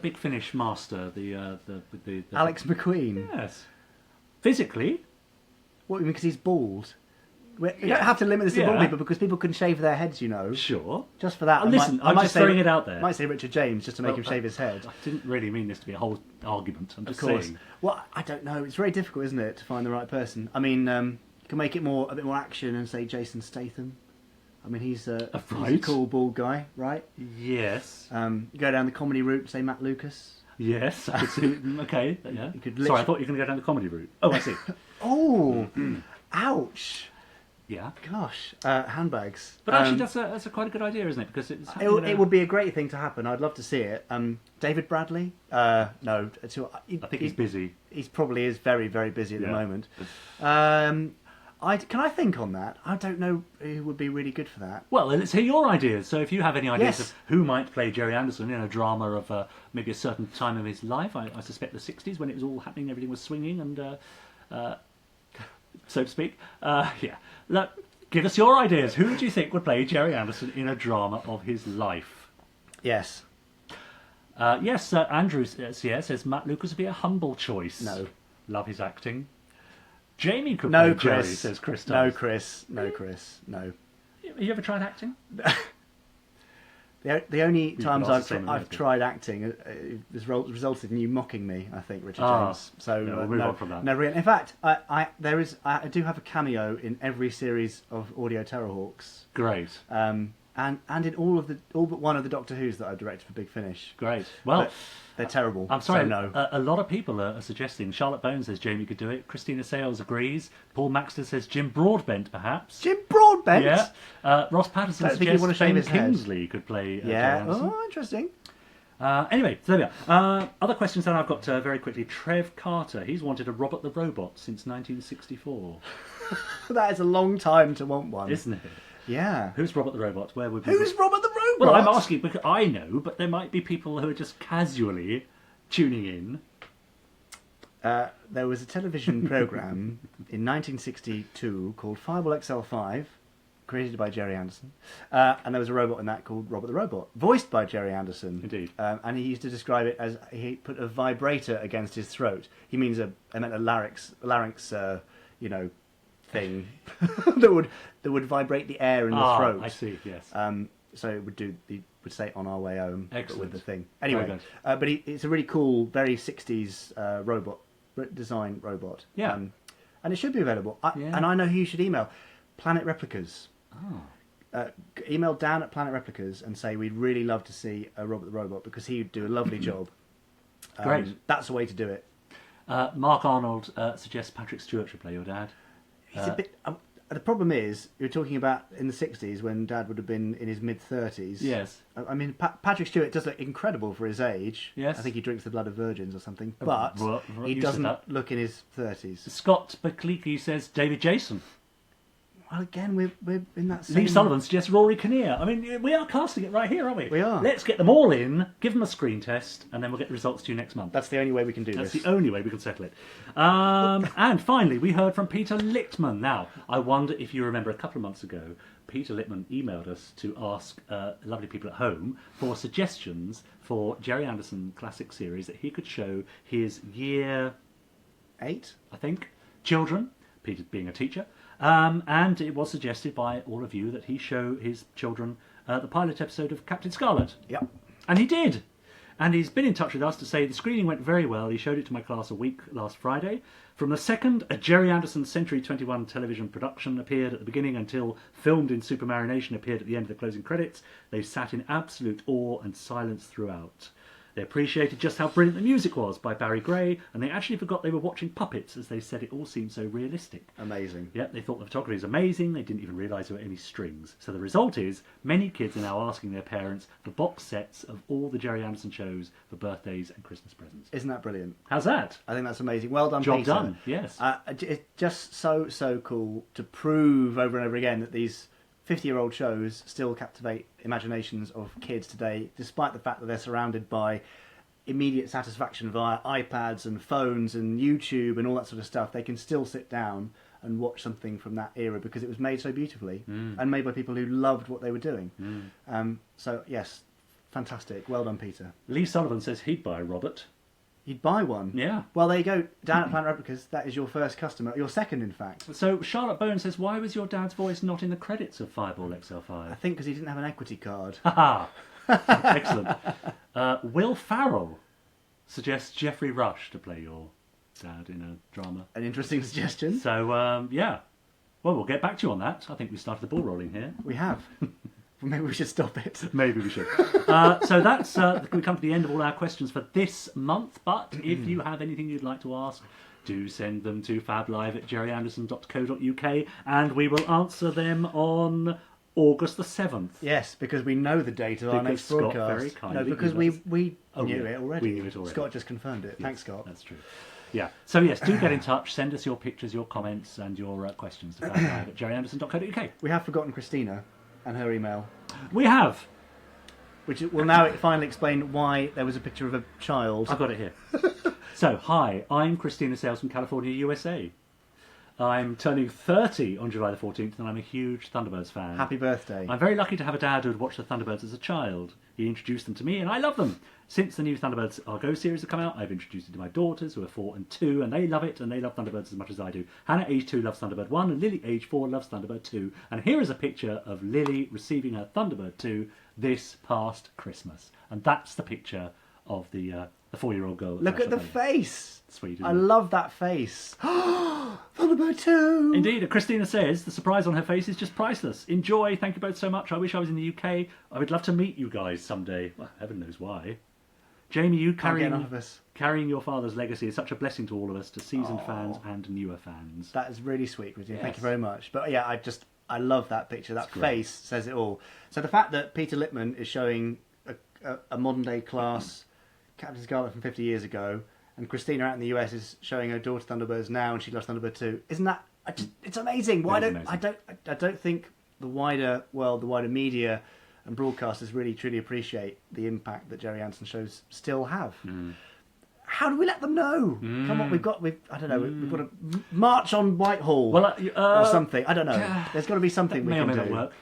Big Finish master? The Alex McQueen. Yes, physically. What, you mean because he's bald? You don't have to limit this to bald people because people can shave their heads, you know. Sure. Just for that. Listen, I I'm might just say, throwing it out there. I might say Richard James just to make him shave his head. I didn't really mean this to be a whole argument. I'm Of just course. saying. Well, I don't know. It's very difficult, isn't it, to find the right person? I mean, you can make it a bit more action and say Jason Statham. I mean, he's a cool bald guy, right? Yes. Go down the comedy route, say Matt Lucas. Yes. I could see. Okay. Yeah. You could Sorry, I thought you were going to go down the comedy route. Oh, I see. Oh, ouch. Yeah. Gosh, handbags. But actually, that's quite a good idea, isn't it? Because it's it would be a great thing to happen. I'd love to see it. David Bradley? No. I think he's busy. He probably is very, very busy at the moment. Can I think on that? I don't know who would be really good for that. Well, let's hear your ideas. So if you have any ideas Yes. of who might play Gerry Anderson in a drama of maybe a certain time of his life, I suspect the 60s when it was all happening, everything was swinging and, so to speak. Give us your ideas. Who do you think would play Gerry Anderson in a drama of his life? Yes. Yes, Andrew says Matt Lucas would be a humble choice. No. Love his acting. Jamie could No, play Gerry, Chris. says Chris. No, Chris. No, Chris. No. Have you ever tried acting? The only times ask the same I've American. tried acting has resulted in you mocking me, I think, Richard James. So no, we'll move on from that. Never again. In fact, I do have a cameo in every series of Audio Terrahawks, Great. and in all but one of the Doctor Who's that I've directed for Big Finish. Great. Well, But they're terrible. I'm sorry. So no. A lot of people are suggesting. Charlotte Bones says Jamie could do it. Christina Sales agrees. Paul Maxter says Jim Broadbent, perhaps. Jim Broadbent. Yeah. Ross Patterson Don't think you suggests want to shave Ben his head. Kingsley could play. Yeah. Gerry Anderson. Oh, interesting. Anyway, so there we are. Other questions that I've got very quickly. Trev Carter. He's wanted a Robert the Robot since 1964, That is a long time to want one, isn't it? Yeah. Who's Robert the Robot? Where would we? Who's Robert the Robot? Well, I'm asking because I know, but there might be people who are just casually tuning in. There was a television program in 1962 called Fireball XL5, created by Gerry Anderson, and there was a robot in that called Robert the Robot, voiced by Gerry Anderson. Indeed. And he used to describe it as he put a vibrator against his throat. He meant a larynx, thing that would vibrate the air in the throat. I see. Yes. So it would say "On Our Way Home" but Excellent. with the thing. Very Anyway, good. but it's a really cool, very 60s design robot. Yeah. And it should be available. Yeah. And I know who you should email: Planet Replicas. Oh. Email Dan at Planet Replicas and say we'd really love to see a Robert the Robot because he'd do a lovely job. Great. That's the way to do it. Mark Arnold suggests Patrick Stewart should play your dad. He's a bit. The problem is, you're talking about in the 60s when Dad would have been in his mid-30s. Yes. I mean, Patrick Stewart does look incredible for his age. Yes. I think he drinks the blood of virgins or something. But he you said doesn't that. look in his 30s. Scott Bakleeki says David Jason. Well, again, we're in that same... Lee Sullivan suggests Rory Kinnear. I mean, we are casting it right here, aren't we? We are. Let's get them all in, give them a screen test, and then we'll get the results to you next month. That's the only way we can do That's this. the only way we can settle it. And finally, we heard from Peter Littman. Now, I wonder if you remember a couple of months ago, Peter Littman emailed us to ask lovely people at home for suggestions for Gerry Anderson classic series that he could show his year 8? I think, children, Peter being a teacher, and it was suggested by all of you that he show his children the pilot episode of Captain Scarlet. Yep. And he did. And he's been in touch with us to say the screening went very well. He showed it to my class a week last Friday. From the second a Gerry Anderson Century 21 television production appeared at the beginning until filmed in Supermarination appeared at the end of the closing credits, they sat in absolute awe and silence throughout. They appreciated just how brilliant the music was by Barry Gray, and they actually forgot they were watching puppets as they said it all seemed so realistic. Amazing. Yep, they thought the photography was amazing, they didn't even realise there were any strings. So the result is, many kids are now asking their parents for box sets of all the Gerry Anderson shows for birthdays and Christmas presents. Isn't that brilliant? How's that? I think that's amazing. Well done, Job Peter. done, yes. It's just so cool to prove over and over again that these 50-year-old shows still captivate imaginations of kids today, despite the fact that they're surrounded by immediate satisfaction via iPads and phones and YouTube and all that sort of stuff. They can still sit down and watch something from that era because it was made so beautifully and made by people who loved what they were doing. So, yes, fantastic. Well done, Peter. Lee Sullivan says he'd buy a Robert. You'd buy one? Yeah. Well, there you go. Down at Planet Replicas, that is your first customer. Your second, in fact. So Charlotte Bowen says, why was your dad's voice not in the credits of Fireball I XL5? think because he didn't have an equity card. Haha! Excellent. Will Farrell suggests Geoffrey Rush to play your dad in a drama. An interesting suggestion. So, yeah. Well, we'll get back to you on that. I think we started the ball rolling here. We have. Maybe we should stop it. Maybe we should. So that's we come to the end of all our questions for this month. But if you have anything you'd like to ask, do send them to fablive@gerryanderson.co.uk and we will answer them on August the 7th. Yes, because we know the date of our next Scott broadcast. very kindly No, because we knew it already. We knew it already. Scott just confirmed it. Yes, Thanks, Scott. That's true. Yeah. So yes, do get in touch. Send us your pictures, your comments, and your questions to fablive@gerryanderson.co.uk. We have forgotten Christina and her email, We have. which will now finally explain why there was a picture of a child. I've got it here. So, hi, I'm Christina Sales from California, USA. I'm turning 30 on July the 14th, and I'm a huge Thunderbirds fan. Happy birthday. I'm very lucky to have a dad who had watched the Thunderbirds as a child. He introduced them to me, and I love them. Since the new Thunderbirds Argo series have come out, I've introduced it to my daughters, who are 4 and 2, and they love it, and they love Thunderbirds as much as I do. Hannah, age 2, loves Thunderbird 1, and Lily, age 4, loves Thunderbird 2. And here is a picture of Lily receiving her Thunderbird 2 this past Christmas. And that's the picture of the 4-year-old girl. Look at the face. Sweet, isn't I it? love that face. Thunderbird 2. Indeed, Christina says the surprise on her face is just priceless. Enjoy. Thank you both so much. I wish I was in the UK. I would love to meet you guys someday. Well, heaven knows why. Jamie, you Can't get enough of us. carrying your father's legacy is such a blessing to all of us, to seasoned fans and newer fans. That is really sweet, Christina. Yes. Thank you very much. But yeah, I love that picture. That great. face says it all. So the fact that Peter Lippman is showing a modern day class Captain Scarlet from 50 years ago, and Christina out in the US is showing her daughter Thunderbirds now, and she loves Thunderbird 2. Isn't that? It's amazing. Why don't amazing. I don't think the wider world, the wider media and broadcasters really truly appreciate the impact that Gerry Anderson shows still have. How do we let them know? Come on, we've got to march on Whitehall or something. I don't know. There's got to be something we may or can may do. not work.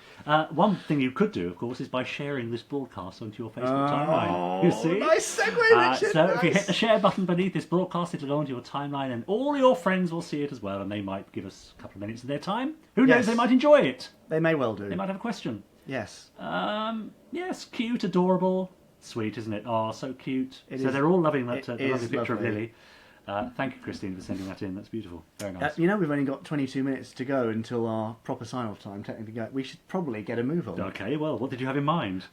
One thing you could do, of course, is by sharing this broadcast onto your Facebook timeline. You see? Nice segue, Richard. So if you hit the share button beneath this broadcast, it'll go onto your timeline, and all your friends will see it as well, and they might give us a couple of minutes of their time. Who knows? Yes. They might enjoy it. They may well do. They might have a question. Yes. Yes, cute, adorable, sweet, isn't it? Oh, so cute. It so is. they're all loving that It lovely is picture lovely. of Lily. Thank you, Christine, for sending that in. That's beautiful. Very nice. You know, we've only got 22 minutes to go until our proper sign-off time. Technically, we should probably get a move on. Okay, well, what did you have in mind?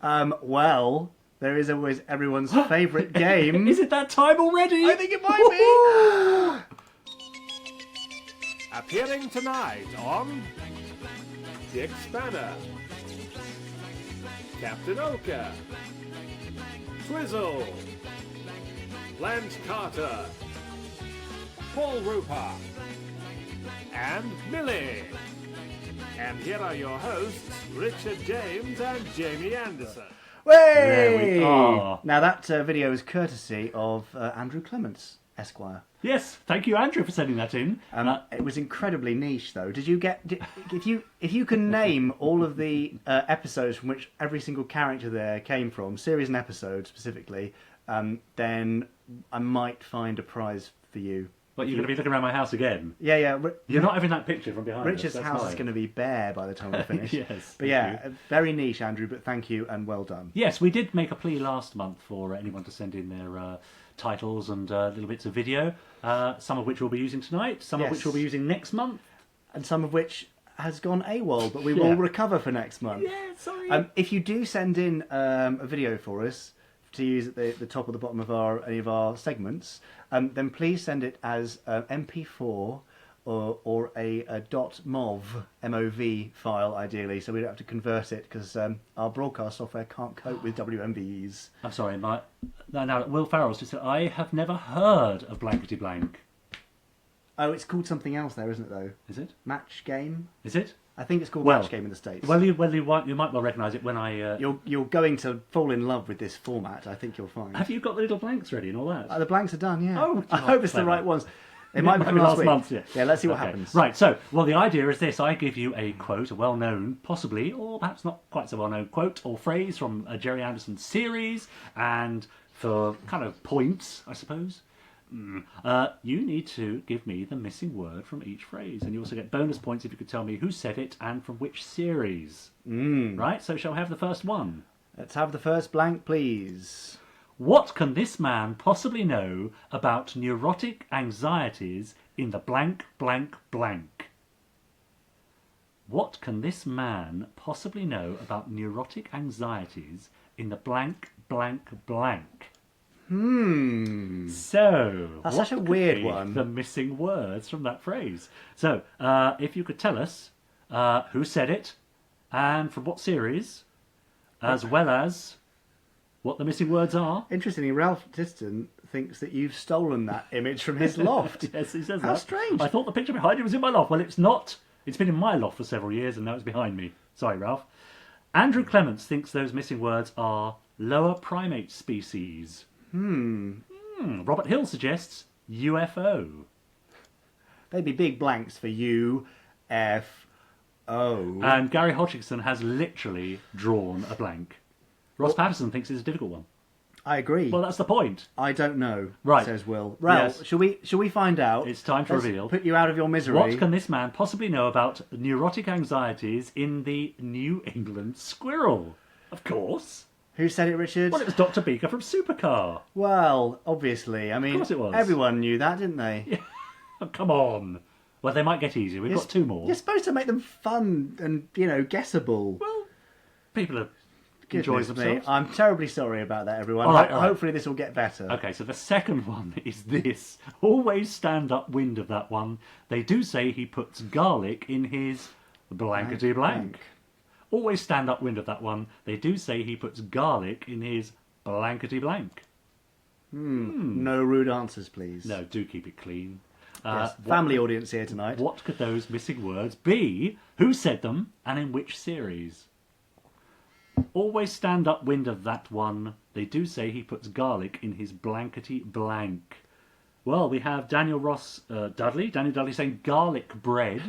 Well, there is always everyone's favourite game. Is it that time already? I think it might be. Appearing tonight on Dick Spanner, Captain Oka, Twizzle, Blanche Carter, Paul Roper, and Millie. And here are your hosts, Richard James and Jamie Anderson. There Way! we are. Now that video is courtesy of Andrew Clements, Esquire. Yes, thank you, Andrew, for sending that in. It was incredibly niche, though. If you can name all of the episodes from which every single character there came from, series and episodes specifically, then I might find a prize for you. But you're going to be looking around my house again. Yeah. You're not having that picture from behind Richard's us. That's house fine. is going to be bare by the time we finish. Yes, But thank yeah, very niche, Andrew, but thank you and well done. Yes, we did make a plea last month for anyone to send in their titles and little bits of video, some of which we'll be using tonight, some of Yes. which we'll be using next month. And some of which has gone AWOL, but we will recover for next month. Yeah, sorry. If you do send in a video for us to use at the top or the bottom of any of our segments, then please send it as MP4 or a .mov MOV file, ideally, so we don't have to convert it because our broadcast software can't cope with WMVs. I'm sorry, now Will Farrell's just said, I have never heard of Blankety Blank. Oh, it's called something else there, isn't it, though? Is it? Match game? Is it? I think it's called Well, Match Game in the States. Well, you might well recognise it when I... You're going to fall in love with this format, I think you'll find. Have you got the little blanks ready and all that? The blanks are done, yeah. Oh, I hope it's the clever. right ones. They might be from last week. month, yeah. Yeah, let's see what Okay. happens. Right, so, well, the idea is this. I give you a quote, a well-known, possibly, or perhaps not quite so well-known quote or phrase from a Gerry Anderson series, and for kind of points, I suppose, you need to give me the missing word from each phrase, and you also get bonus points if you could tell me who said it and from which series. Right, so shall we have the first one? Let's have the first blank, please. What can this man possibly know about neurotic anxieties in the blank, blank, blank? What can this man possibly know about neurotic anxieties in the blank, blank, blank? So, That's what such a could weird be one. the missing words from that phrase? So, if you could tell us who said it and from what series, as well as what the missing words are. Interestingly, Ralph Tiston thinks that you've stolen that image from his loft. Yes, he says How that. strange. I thought the picture behind you was in my loft. Well, it's not. It's been in my loft for several years, and now it's behind me. Sorry, Ralph. Andrew Clements thinks those missing words are lower primate species. Robert Hill suggests UFO. They'd be big blanks for UFO. And Gary Hodgkinson has literally drawn a blank. Ross Patterson thinks it's a difficult one. I agree. Well, that's the point. I don't know, Right. says Will. Ralph, Yes. shall we find out? It's time to Let's reveal. Put you out of your misery. What can this man possibly know about neurotic anxieties in the New England squirrel? Of course. Who said it, Richard? Well, it was Dr. Beaker from Supercar. Well, obviously. I mean, course it was. everyone knew that, didn't they? Oh, come on. Well, they might get easier. We've got two more. You're supposed to make them fun and, guessable. Well, people are enjoying Goodness me. themselves. I'm terribly sorry about that, everyone. All right, all right. Hopefully this will get better. Okay, so the second one is this. Always stand upwind of that one. They do say he puts garlic in his blankety blank. Always stand upwind of that one. They do say he puts garlic in his blankety blank. No rude answers, please. No, do keep it clean. Yes, family audience here tonight. What could those missing words be? Who said them and in which series? Always stand upwind of that one. They do say he puts garlic in his blankety blank. Well, we have Daniel Dudley saying garlic bread.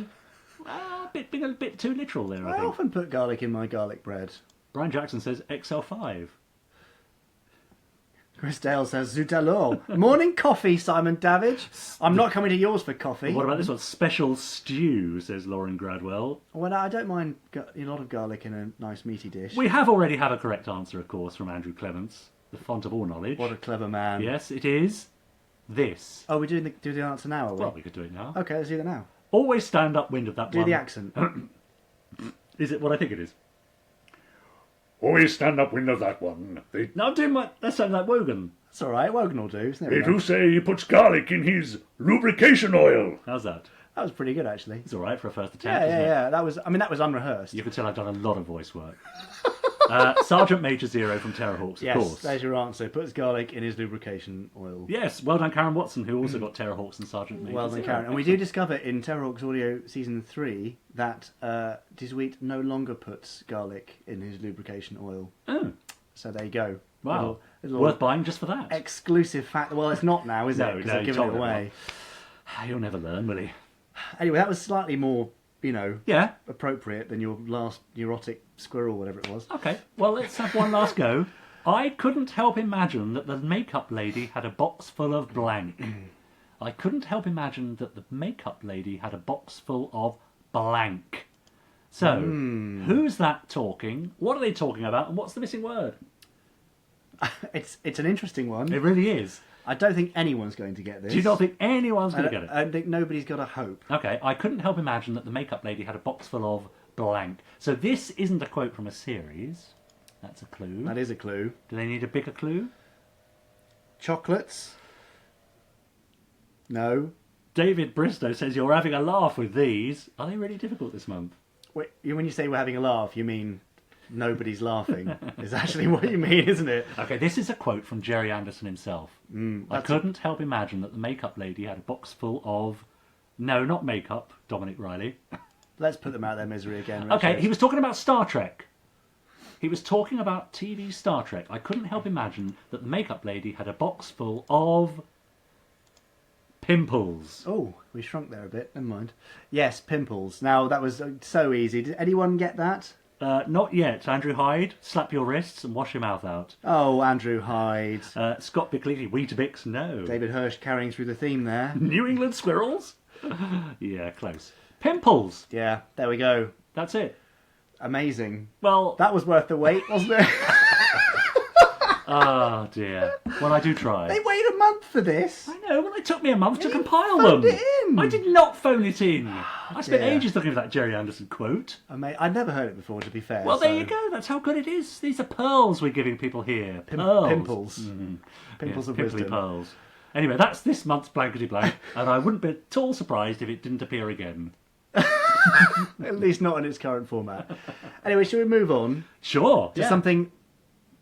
Being a bit too literal there, I I think. often put garlic in my garlic bread. Brian Jackson says XL5. Chris Dale says Zut alors. Morning coffee, Simon Davidge. I'm not coming to yours for coffee. What about this one? Special stew, says Lauren Gradwell. Well, I don't mind a lot of garlic in a nice meaty dish. We have already had a correct answer, of course, from Andrew Clements, the font of all knowledge. What a clever man. Yes, it is this. Oh, we're do the answer now, are we? Well, we could do it now. Okay, let's do that now. Always stand upwind of that Do one. the accent. Is it what I think it is? Always stand upwind of that one. They No, I'm doing my... That sounds like Wogan. It's all right. Wogan will do. There we go. do say he puts garlic in his lubrication oil. How's that? That was pretty good, actually. It's all right for a first Yeah, attempt, isn't it? yeah. That was unrehearsed. You can tell I've done a lot of voice work. Sergeant Major Zero from Terrahawks, of Yes, course. there's your answer. Puts garlic in his lubrication oil. Yes, well done, Karen Watson, who also got Terrahawks and Sergeant Major Well done, Zero. Karen. And we do discover in Terrahawks Audio Season 3 that Disweet no longer puts garlic in his lubrication oil. Oh, So there you go. wow. Little Worth buying just for that. exclusive fact. Well, it's not now, is it? No, Because no, they've you given it told away. He'll never learn, will he? Anyway, that was slightly more, Yeah. appropriate than your last neurotic squirrel, whatever it was. Okay, well, let's have one last go. I couldn't help imagine that the makeup lady had a box full of blank. I couldn't help imagine that the makeup lady had a box full of blank. So, who's that talking? What are they talking about? And what's the missing word? It's an interesting one. It really is. I don't think anyone's going to get this. Do you not think anyone's I going to don't, get it? I don't think nobody's got a hope. Okay, I couldn't help imagine that the makeup lady had a box full of blank. So this isn't a quote from a series. That's a clue. That is a clue. Do they need a bigger clue? Chocolates? No. David Bristow says you're having a laugh with these. Are they really difficult this month? Wait, when you say we're having a laugh, you mean nobody's laughing. Is actually what you mean, isn't it? Okay, this is a quote from Gerry Anderson himself. I couldn't help imagine that the makeup lady had a box full of... No, not makeup, Dominic Riley. Let's put them out of their misery again. Richard. Okay, he was talking about Star Trek. He was talking about TV Star Trek. I couldn't help imagine that the makeup lady had a box full of pimples. Oh, we shrunk there a bit. Never mind. Yes, pimples. Now, that was so easy. Did anyone get that? Not yet. Andrew Hyde, slap your wrists and wash your mouth out. Oh, Andrew Hyde. Scott Bickley, Weetabix, no. David Hirsch carrying through the theme there. New England Squirrels? Yeah, close. Pimples. Yeah, there we go. That's it. Amazing. Well... That was worth the wait, wasn't it? Oh, dear. Well, I do try. They waited a month for this. I know, well, it took me a month to compile phoned them. it in. I did not phone it in. I spent dear. ages looking for that Gerry Anderson quote. I'd never heard it before, to be fair. Well, there you go. That's how good it is. These are pearls we're giving people here. Pimples. Yes, Pimples of pimply wisdom. pearls. Anyway, that's this month's Blankety Blank, and I wouldn't be at all surprised if it didn't appear again. At least not in its current format. Anyway, shall we move on Sure. to Yeah. something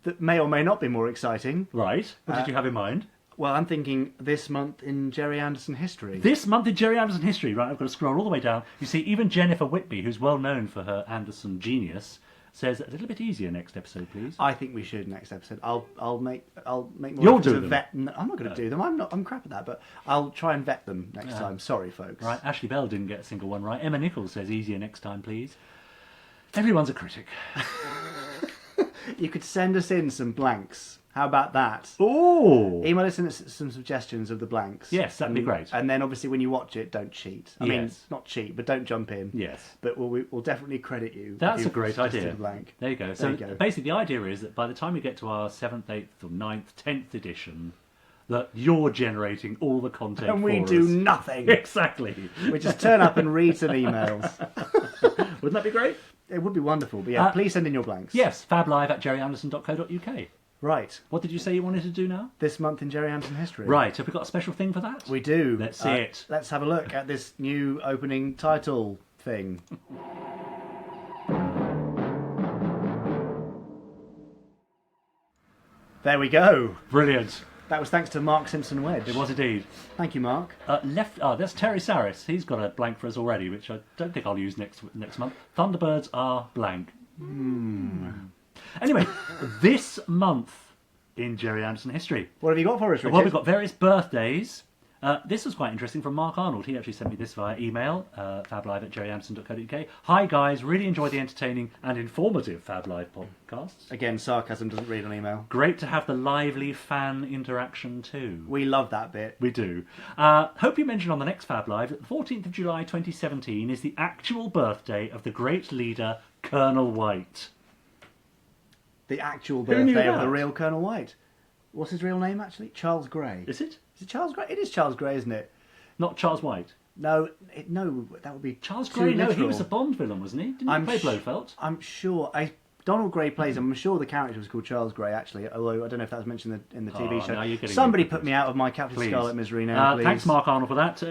that may or may not be more exciting? Right. What did you have in mind? Well, I'm thinking this month in Gerry Anderson history. This month in Gerry Anderson history, right, I've got to scroll all the way down. You see, even Jennifer Whitby, who's well known for her Anderson genius, says a little bit easier next episode, please. I think we should next episode. I'll make more. You'll effort do to them. vet. No, I'm not going to do them. I'm crap at that, but I'll try and vet them next time. Sorry, folks. Right, Ashley Bell didn't get a single one right. Emma Nichols says easier next time, please. Everyone's a critic. You could send us in some blanks. How about that? Oh! Email us in some suggestions of the blanks. Yes, that'd be great. And then obviously when you watch it, don't cheat. I mean, Yes. not cheat, but don't jump in. Yes. But we'll definitely credit you. if That's a you've great suggested idea. a blank. There you go. So basically the idea is that by the time we get to our 7th, 8th or 9th, 10th edition, that you're generating all the content And we for do us. nothing. Exactly. We just turn up and read some emails. Wouldn't that be great? It would be wonderful. But yeah, please send in your blanks. Yes, fablive@gerryanderson.co.uk. Right. What did you say you wanted to do now? This month in Gerry Anderson history. Right, have we got a special thing for that? We do. Let's see it. Let's have a look at this new opening title thing. There we go. Brilliant. That was thanks to Mark Simpson Wedge. It was indeed. Thank you, Mark. That's Terry Saris. He's got a blank for us already, which I don't think I'll use next month. Thunderbirds are blank. Anyway, this month in Gerry Anderson history. What have you got for us, Richard? Well, we've got various birthdays. This was quite interesting from Mark Arnold. He actually sent me this via email, fablive@gerryanderson.co.uk. Hi guys, really enjoy the entertaining and informative Fab Live podcasts. Again, sarcasm doesn't read on email. Great to have the lively fan interaction too. We love that bit. We do. Hope you mention on the next Fab Live that the 14th of July 2017 is the actual birthday of the great leader, Colonel White. The actual Who knew birthday of that? the real Colonel White. What's his real name, actually? Charles Grey. Is it? Is it Charles Grey? It is Charles Grey, isn't it? Not Charles White. No, that would be Charles too Grey, no, he literal. was a Bond villain, wasn't he? Didn't he play Blofeld? I'm sure. Donald Gray plays him. I'm sure the character was called Charles Gray, actually, although I don't know if that was mentioned in the TV show. now you're getting Somebody me put me out of my Captain Please. Scarlet misery now, please. Thanks, Mark Arnold, for that.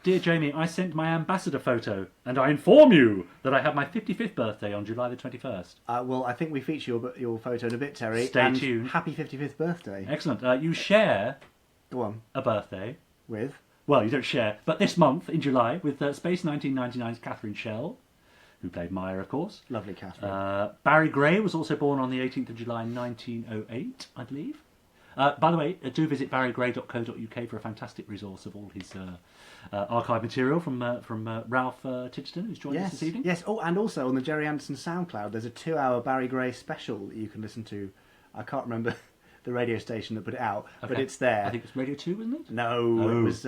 Dear Jamie, I sent my ambassador photo, and I inform you that I have my 55th birthday on July the 21st. Well, I think we feature your photo in a bit, Terry. Stay tuned. Happy 55th birthday. Excellent. You share Go on. a birthday. With? Well, you don't share, but this month in July with Space 1999's Catherine Schell, who played Maya, of course. Lovely Catherine. Barry Gray was also born on the 18th of July 1908, I believe. By the way, do visit barrygray.co.uk for a fantastic resource of all his archive material from Ralph Titchton, who's joined us this evening. Yes. Oh, and also on the Gerry Anderson SoundCloud, there's a 2-hour Barry Gray special that you can listen to. I can't remember the radio station that put it out, but it's there. I think it's Radio 2, wasn't it? No, it was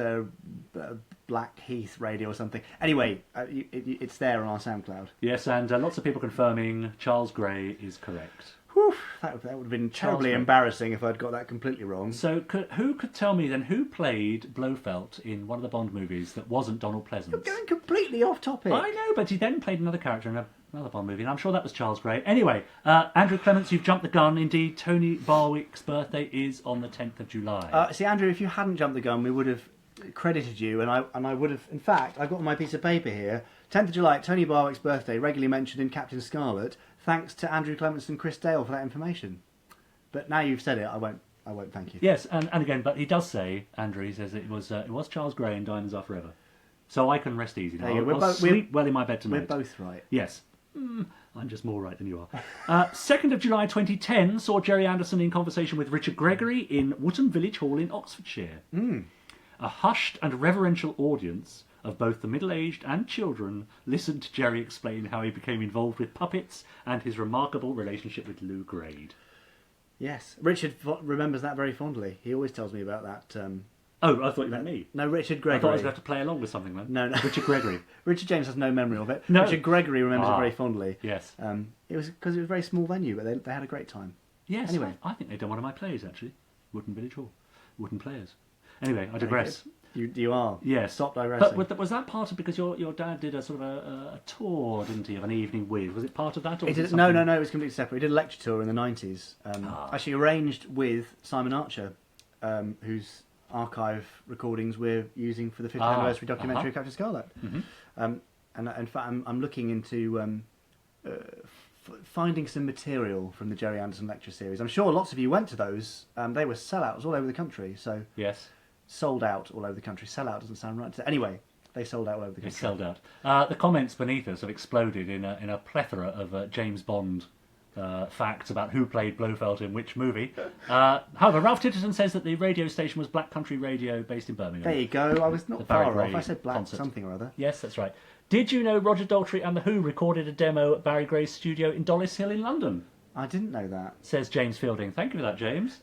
Blackheath Radio or something. Anyway, it's there on our SoundCloud. Yes, and lots of people confirming Charles Gray is correct. Whew, that would have been terribly Gray. embarrassing if I'd got that completely wrong. So who could tell me then who played Blofeld in one of the Bond movies that wasn't Donald Pleasance? You're going completely off topic. I know, but he then played another character in another Bond movie, and I'm sure that was Charles Gray. Anyway, Andrew Clements, you've jumped the gun. Indeed, Tony Barwick's birthday is on the 10th of July. See, Andrew, if you hadn't jumped the gun, we would have credited you, and I would have. In fact, I've got on my piece of paper here. 10th of July, Tony Barwick's birthday, regularly mentioned in Captain Scarlet. Thanks to Andrew Clements and Chris Dale for that information. But now you've said it, I won't thank you. Yes, and again, but he does say, Andrew, he says it was Charles Gray in Diamonds Are Forever. So I can rest easy now. There you go. I'll sleep well in my bed tonight. We're both right. Yes. I'm just more right than you are. 2nd of July 2010 saw Gerry Anderson in conversation with Richard Gregory in Wootton Village Hall in Oxfordshire. A hushed and reverential audience of both the middle-aged and children listened to Gerry explain how he became involved with puppets and his remarkable relationship with Lou Grade. Yes, Richard remembers that very fondly. He always tells me about that. Oh, I thought you meant me. No, Richard I Gregory. thought I was going to have to play along with something then. No. Richard Gregory. Richard James has no memory of it. No. Richard Gregory remembers it very fondly. Yes. It was because it was a very small venue, but they had a great time. Yes, Anyway. I think they've done one of my plays, actually. Wootton Village Hall. Wootton Players. Anyway, I digress. You are. Yes. Stop digressing. But was that part of, because your dad did a sort of a tour, didn't he, of an evening with? Was it part of that? Or was it No, something- it was completely separate. He did a lecture tour in the 90s. Actually arranged with Simon Archer, whose archive recordings we're using for the 50th anniversary documentary of Captain Scarlet. And in fact, I'm looking into finding some material from the Gerry Anderson lecture series. I'm sure lots of you went to those. They were sellouts all over the country. So Yes. sold out all over the country. Sellout doesn't sound right. Anyway, they sold out all over the They country. sold out. The comments beneath us have exploded in a plethora of James Bond facts about who played Blofeld in which movie. However, Ralph Titterton says that the radio station was Black Country Radio based in Birmingham. There you go. I was not The Barry far off. Gray I said black concert. something or other. Yes, that's right. Did you know Roger Daltrey and The Who recorded a demo at Barry Gray's studio in Dollis Hill in London? I didn't know that. Says James Fielding. Thank you for that, James.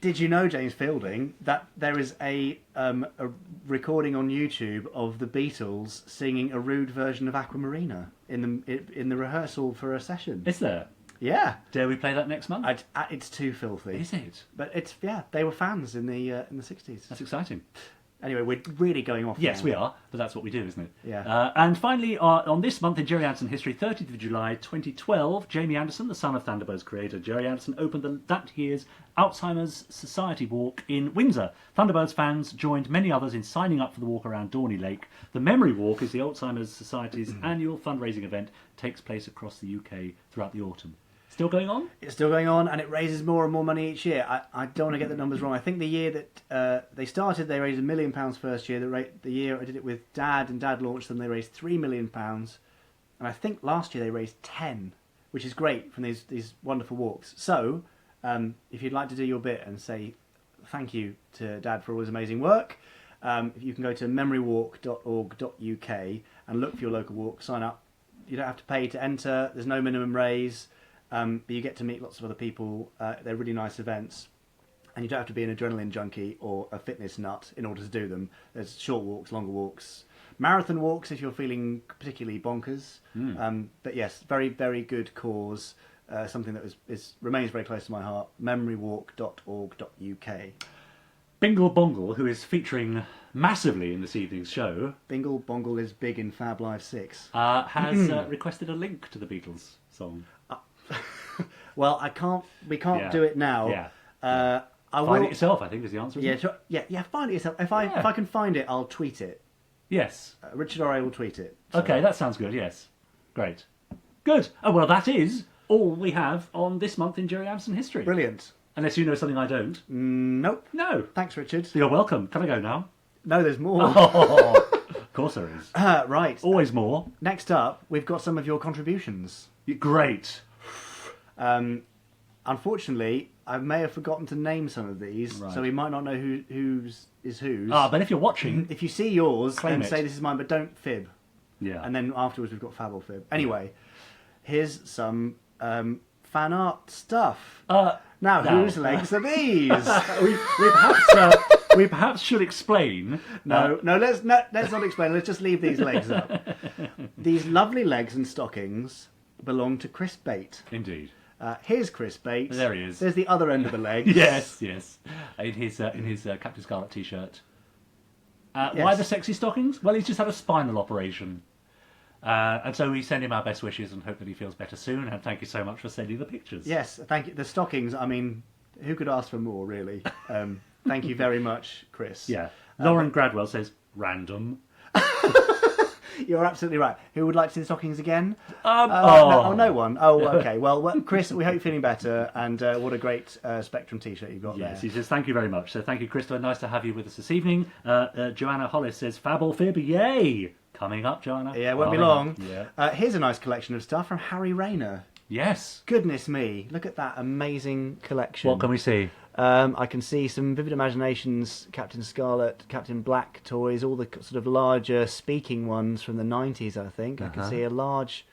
Did you know, James Fielding, that there is a recording on YouTube of the Beatles singing a rude version of Aquamarina in the rehearsal for a session? Is there? Yeah, Dare we play that next month? it's too filthy. Is it? But they were fans in the 60s. That's exciting. Anyway, we're really going off. Yes, now. we are, but that's what we do, isn't it? Yeah. And finally, on this month in Gerry Anderson history, 30th of July 2012, Jamie Anderson, the son of Thunderbirds creator Gerry Anderson, opened that year's Alzheimer's Society Walk in Windsor. Thunderbirds fans joined many others in signing up for the walk around Dorney Lake. The Memory Walk is the Alzheimer's Society's annual fundraising event. It takes place across the UK throughout the autumn. Still going on? It's still going on, and it raises more and more money each year. I don't want to get the numbers wrong. I think the year that they started, they raised £1 million first year. The year I did it with Dad, and Dad launched them, they raised £3 million. And I think last year they raised 10, which is great from these wonderful walks. So, if you'd like to do your bit and say thank you to Dad for all his amazing work, you can go to memorywalk.org.uk and look for your local walk, sign up. You don't have to pay to enter, there's no minimum raise. But you get to meet lots of other people. They're really nice events. And you don't have to be an adrenaline junkie or a fitness nut in order to do them. There's short walks, longer walks, marathon walks if you're feeling particularly bonkers. But yes, very, very good cause. Something that remains very close to my heart. memorywalk.org.uk. Bingle Bongle, who is featuring massively in this evening's show, Bingle Bongle is big in Fab Live 6. has requested a link to the Beatles song. Well, we can't do it now. Yeah. I Find will, it yourself, I think, is the answer. Isn't it? yeah, find it yourself. If I can find it, I'll tweet it. Yes. Richard or I will tweet it. So. Okay, that sounds good, yes. Great. Good. Oh, well, that is all we have on this month in Gerry Anderson history. Brilliant. Unless you know something I don't. Nope. No. Thanks, Richard. You're welcome. Can I go now? No, there's more. Oh, of course there is. Right. Always more. Next up, we've got some of your contributions. Great. Unfortunately, I may have forgotten to name some of these, Right. so we might not know whose is whose. But if you're watching... If you see yours, Claim then it. say this is mine, but don't fib. Yeah. And then afterwards we've got fab or fib. Anyway, here's some fan art stuff. Now, whose legs are these? we perhaps should explain... No, let's not explain. Let's just leave these legs up. These lovely legs and stockings belong to Chris Bate. Indeed. Here's Chris Bate. There he is. There's the other end of the legs. Yes. In his Captain Scarlet t-shirt. Why the sexy stockings? Well, he's just had a spinal operation. And so we send him our best wishes and hope that he feels better soon. And thank you so much for sending the pictures. Yes, thank you. The stockings, I mean, who could ask for more, really? Thank you very much, Chris. Yeah. Lauren Gradwell says, random. You're absolutely right. Who would like to see the stockings again? No one. Oh, okay. Well, Chris, we hope you're feeling better, and what a great Spectrum T-shirt you've got Yes, there. he says, thank you very much. So thank you, Christopher. Nice to have you with us this evening. Joanna Hollis says, Fab or Fib, yay! Coming up, Joanna. Yeah, won't be long. Yeah. Here's a nice collection of stuff from Harry Rayner. Yes. Goodness me, look at that amazing collection. What can we see? I can see some Vivid Imaginations, Captain Scarlet, Captain Black toys, all the sort of larger speaking ones from the 90s, I think. I can see a large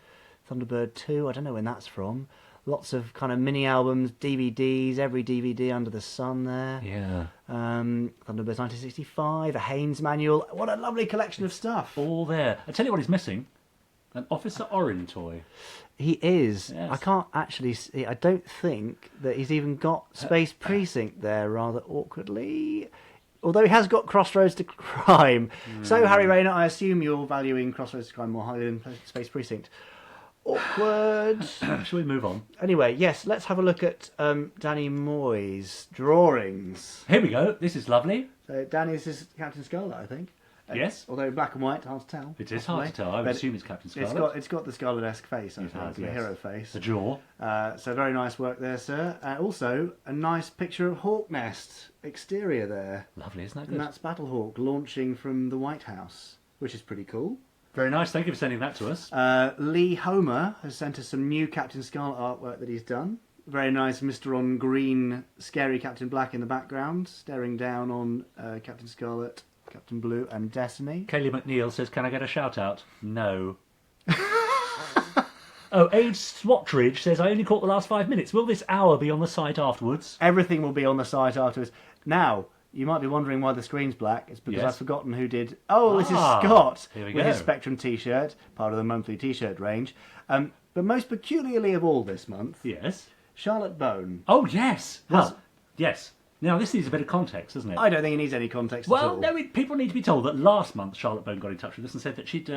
Thunderbird 2, I don't know when that's from. Lots of kind of mini albums, DVDs, every DVD under the sun there. Yeah. Thunderbirds 1965, a Haynes manual. What a lovely collection of stuff. All there. I tell you what he's missing. An Officer Orin toy. He is. Yes. I can't actually see. I don't think that he's even got Space Precinct there, rather awkwardly. Although he has got Crossroads to Crime. So, Harry Rayner, I assume you're valuing Crossroads to Crime more highly than Space Precinct. Awkward. Shall we move on? Anyway, yes, let's have a look at Danny Moy's drawings. Here we go. This is lovely. So, Danny's is Captain Scarlet, I think. Yes. Although black and white, hard to tell. It is hard to tell. I would But assume it's Captain Scarlet. It's got the Scarlet-esque face, I It think, has, the yes. hero face. The jaw. So very nice work there, sir. Also, a nice picture of Hawk Nest exterior there. Lovely, isn't that And good? that's Battlehawk launching from the White House, which is pretty cool. Very nice. Thank you for sending that to us. Lee Homer has sent us some new Captain Scarlet artwork that he's done. Very nice Mr. On Green, scary Captain Black in the background, staring down on Captain Scarlet, Captain Blue and Destiny. Kaylee McNeil says, can I get a shout out? No. Oh, Age Swatridge says, I only caught the last 5 minutes. Will this hour be on the site afterwards? Everything will be on the site afterwards. Now, you might be wondering why the screen's black. It's because Yes. I've forgotten who did... Oh, this is Ah, Scott here we with go. his Spectrum T-shirt, part of the monthly T-shirt range. But most peculiarly of all this month, Yes. Charlotte Bone. Oh, yes. Well, yes. Now, this needs a bit of context, doesn't it? I don't think it needs any context at Well, all. no, people need to be told that last month Charlotte Bone got in touch with us and said that she'd,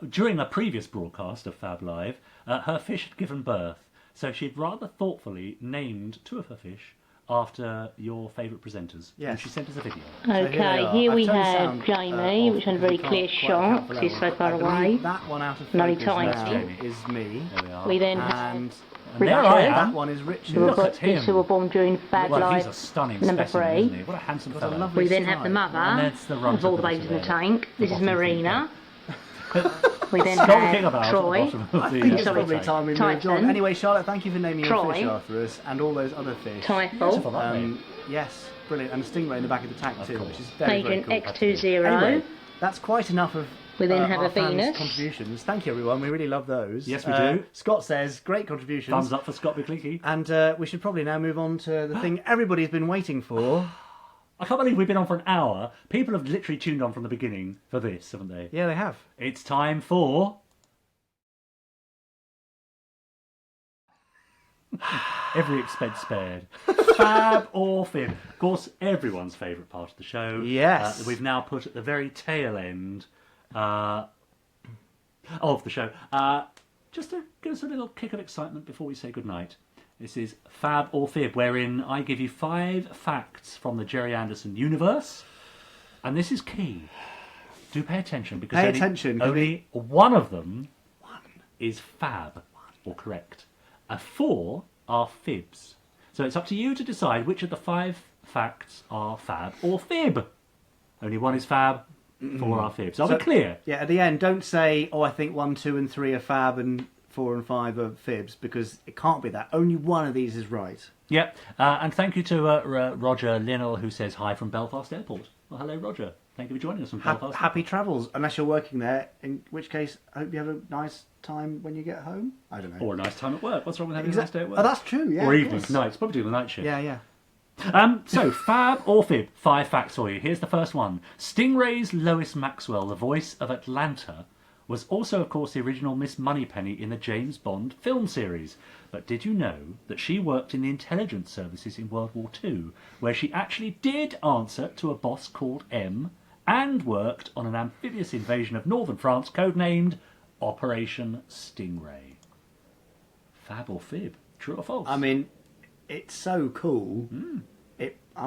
during a previous broadcast of Fab Live, her fish had given birth. So she'd rather thoughtfully named 2 of her fish after your favourite presenters. Yes. And she sent us a video. So here they Okay, are. here I've we turned have sound, Jamie, off which is a because very we can't clear quite shot, have the because he's so level. far I can away. read that one out of Very focus tiny. now is me. There we are. We then have And And there I Richard. am. that one is Richard. who were, Look at him. who were born during Fab Well, he's Live a stunning number specimen, 3. isn't he? What a handsome Got a fellow. lovely We then have the stripe. mother And that's the runt of all of the the babies in the bottom tank. This is bottom Marina. We then Talking about have Troy. at the bottom of I the, think it's Sorry, probably time we moved on. Titan. Anyway, Charlotte, thank you for naming your Troy. fish after us and all those other fish. Typhoon. Yes, brilliant. And a stingray in the back of the tank Of too, course. which is very, very Agent cool. X20. Anyway, that's quite enough of We then have our a fans' Venus. contributions. Thank you, everyone. We really love those. Yes, we do. Scott says, great contributions. Thumbs up for Scott McCleakey. And we should probably now move on to the thing everybody's been waiting for. I can't believe we've been on for an hour. People have literally tuned on from the beginning for this, haven't they? Yeah, they have. It's time for... Every expense spared. Fab or Fib. Of course, everyone's favourite part of the show. Yes. We've now put at the very tail end of the show. Just to give us a little kick of excitement before we say goodnight. This is Fab or Fib, wherein I give you 5 facts from the Gerry Anderson universe. And this is key. Do pay attention, because Pay attention, 'cause only one of them is fab or correct. 4 are fibs. So it's up to you to decide which of the 5 facts are fab or fib. Only one is fab, 4 are fibs. Are we clear? Yeah, at the end, don't say, oh, I think 1, 2 and 3 are fab and 4 and 5 are fibs, because it can't be that. Only one of these is right. Yep. And thank you to Roger Linnell, who says hi from Belfast Airport. Well, hello, Roger. Thank you for joining us from Belfast. Happy travels, unless you're working there, in which case, I hope you have a nice time when you get home. I don't know. Or a nice time at work. What's wrong with having a nice day at work? Oh, that's true, yeah. Or of evenings, course. nights. Probably do the night shift. Yeah. So, fab or fib? 5 facts for you. Here's the first one. Stingray's Lois Maxwell, the voice of Atlanta, was also, of course, the original Miss Moneypenny in the James Bond film series. But did you know that she worked in the intelligence services in World War II, where she actually did answer to a boss called M, and worked on an amphibious invasion of northern France codenamed Operation Stingray? Fab or fib? True or false? I mean, it's so cool.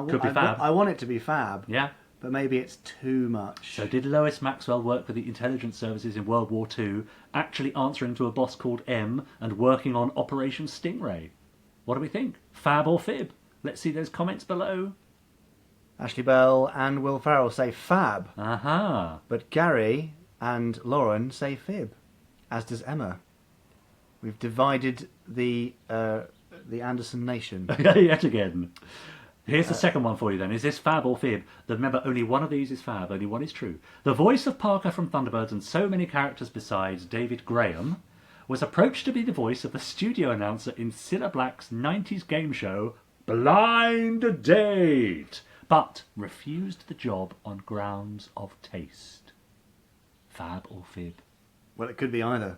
Could be fab. I want it to be fab. Yeah. but maybe it's too much. So did Lois Maxwell work for the intelligence services in World War II, actually answering to a boss called M and working on Operation Stingray? What do we think? Fab or fib? Let's see those comments below. Ashley Bell and Will Farrell say fab. Aha. But Gary and Lauren say fib, as does Emma. We've divided the Anderson nation. Yet again. Here's the second one for you then. Is this fab or fib? Remember, only one of these is fab, only one is true. The voice of Parker from Thunderbirds and so many characters besides David Graham was approached to be the voice of the studio announcer in Cilla Black's 90s game show Blind Date, but refused the job on grounds of taste. Fab or fib? Well, it could be either.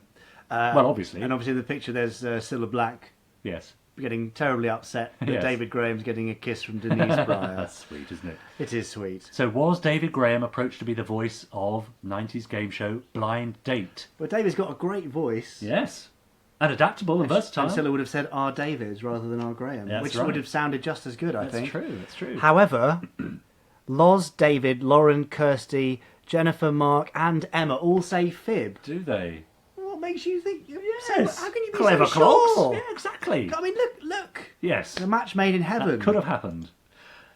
Well, obviously. And obviously in the picture there's Cilla Black Yes. getting terribly upset that Yes. David Graham's getting a kiss from Denise Bryer. That's sweet, isn't it? It is sweet. So was David Graham approached to be the voice of 90s game show Blind Date? But David's got a great voice. Yes. And adaptable and versatile. And Cilla would have said R. Davids rather than R. Graham, That's which right. would have sounded just as good, I think. That's true. However, Loz, David, Lauren, Kirsty, Jennifer, Mark, and Emma all say fib. Do they? What makes you think? Yes. How can you be Clever so clocks. sure? Yeah, exactly. I mean, look. Yes. A match made in heaven. That could have happened.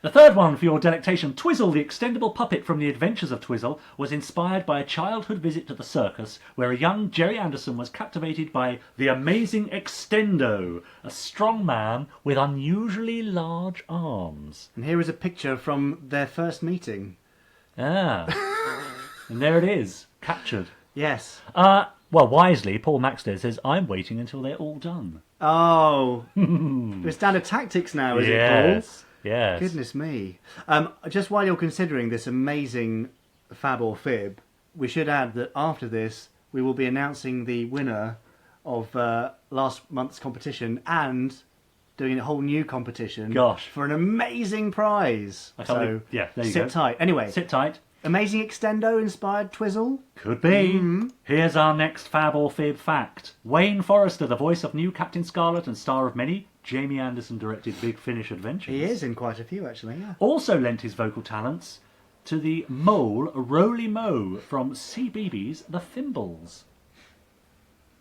The third one for your delectation, Twizzle, the extendable puppet from The Adventures of Twizzle, was inspired by a childhood visit to the circus where a young Gerry Anderson was captivated by the amazing Extendo, a strong man with unusually large arms. And here is a picture from their first meeting. Ah. And there it is, captured. Yes. Well, wisely, Paul Maxted says, I'm waiting until they're all done. Oh. It's standard tactics now, is it, Paul? Yes. Goodness me. Just while you're considering this amazing fab or fib, we should add that after this, we will be announcing the winner of last month's competition and doing a whole new competition. Gosh. For an amazing prize. I can't believe- yeah, there you go. Sit tight. Anyway, Sit tight. amazing Extendo inspired Twizzle. Could be. Here's our next fab or fib fact. Wayne Forrester, the voice of new Captain Scarlet and star of many Jamie Anderson directed Big Finish adventures. He is in quite a few, actually, yeah. Also lent his vocal talents to the mole Roly Mo from CBeebies The Fimbles.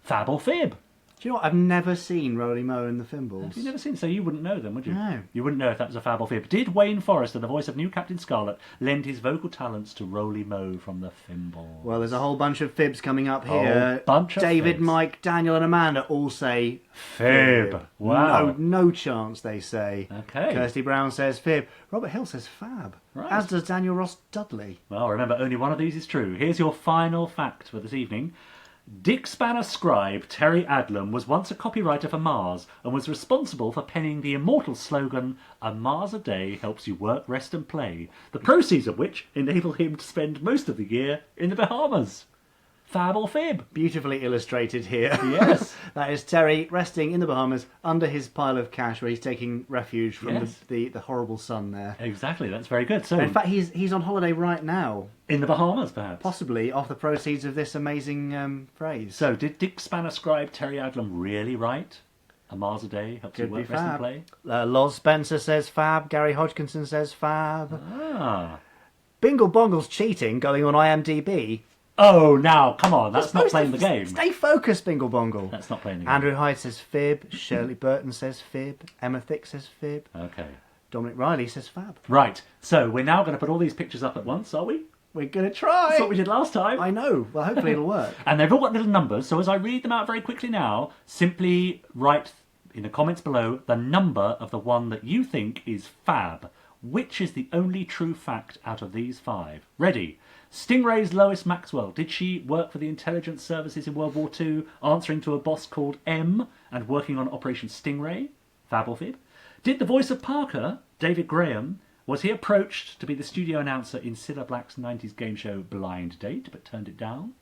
Fab or fib? Do you know what? I've never seen Roly Mo and the Fimbles. Have you never seen? So you wouldn't know them, would you? No. You wouldn't know if that was a fab or fib. Did Wayne Forrester, the voice of new Captain Scarlet, lend his vocal talents to Roly Mo from The Fimbles? Well, there's a whole bunch of fibs coming up here. Whole bunch of David, fibs. Mike, Daniel and Amanda all say Fib. Wow. No chance, they say. Okay. Kirsty Brown says fib. Robert Hill says fab. Right. As does Daniel Ross Dudley. Well, remember, only one of these is true. Here's your final fact for this evening. Dick Spanner scribe Terry Adlam was once a copywriter for Mars and was responsible for penning the immortal slogan, "A Mars a day helps you work, rest and play," the proceeds of which enable him to spend most of the year in the Bahamas. Fab or fib? Beautifully illustrated here. Yes. That is Terry resting in the Bahamas under his pile of cash where he's taking refuge from Yes. the horrible sun there. Exactly, that's very good. So, In fact, he's on holiday right now, in the Bahamas, perhaps. possibly off the proceeds of this amazing phrase. So, did Dick Spanner scribe Terry Adlam really write? A Mars a day helps Could you be work, rest and fab. play? Loz Spencer says fab. Gary Hodgkinson says fab. Ah. Bingle Bongle's cheating, going on IMDb. Oh, now, come on, that's not Supposed playing to the game. Stay focused, Bingle Bongle. That's not playing the game. Andrew Hyde says fib. Shirley Burton says fib. Emma Thick says fib. Okay. Dominic Riley says fab. Right, so we're now going to put all these pictures up at once, are we? We're going to try. That's what we did last time. I know. Well, hopefully it'll work. And they've all got little numbers, so as I read them out very quickly now, simply write in the comments below the number of the one that you think is fab. Which is the only true fact out of these 5? Ready? Stingray's Lois Maxwell. Did she work for the intelligence services in World War II, answering to a boss called M and working on Operation Stingray? Fab or fib? Did the voice of Parker, David Graham, was he approached to be the studio announcer in Cilla Black's 90s game show Blind Date, but turned it down?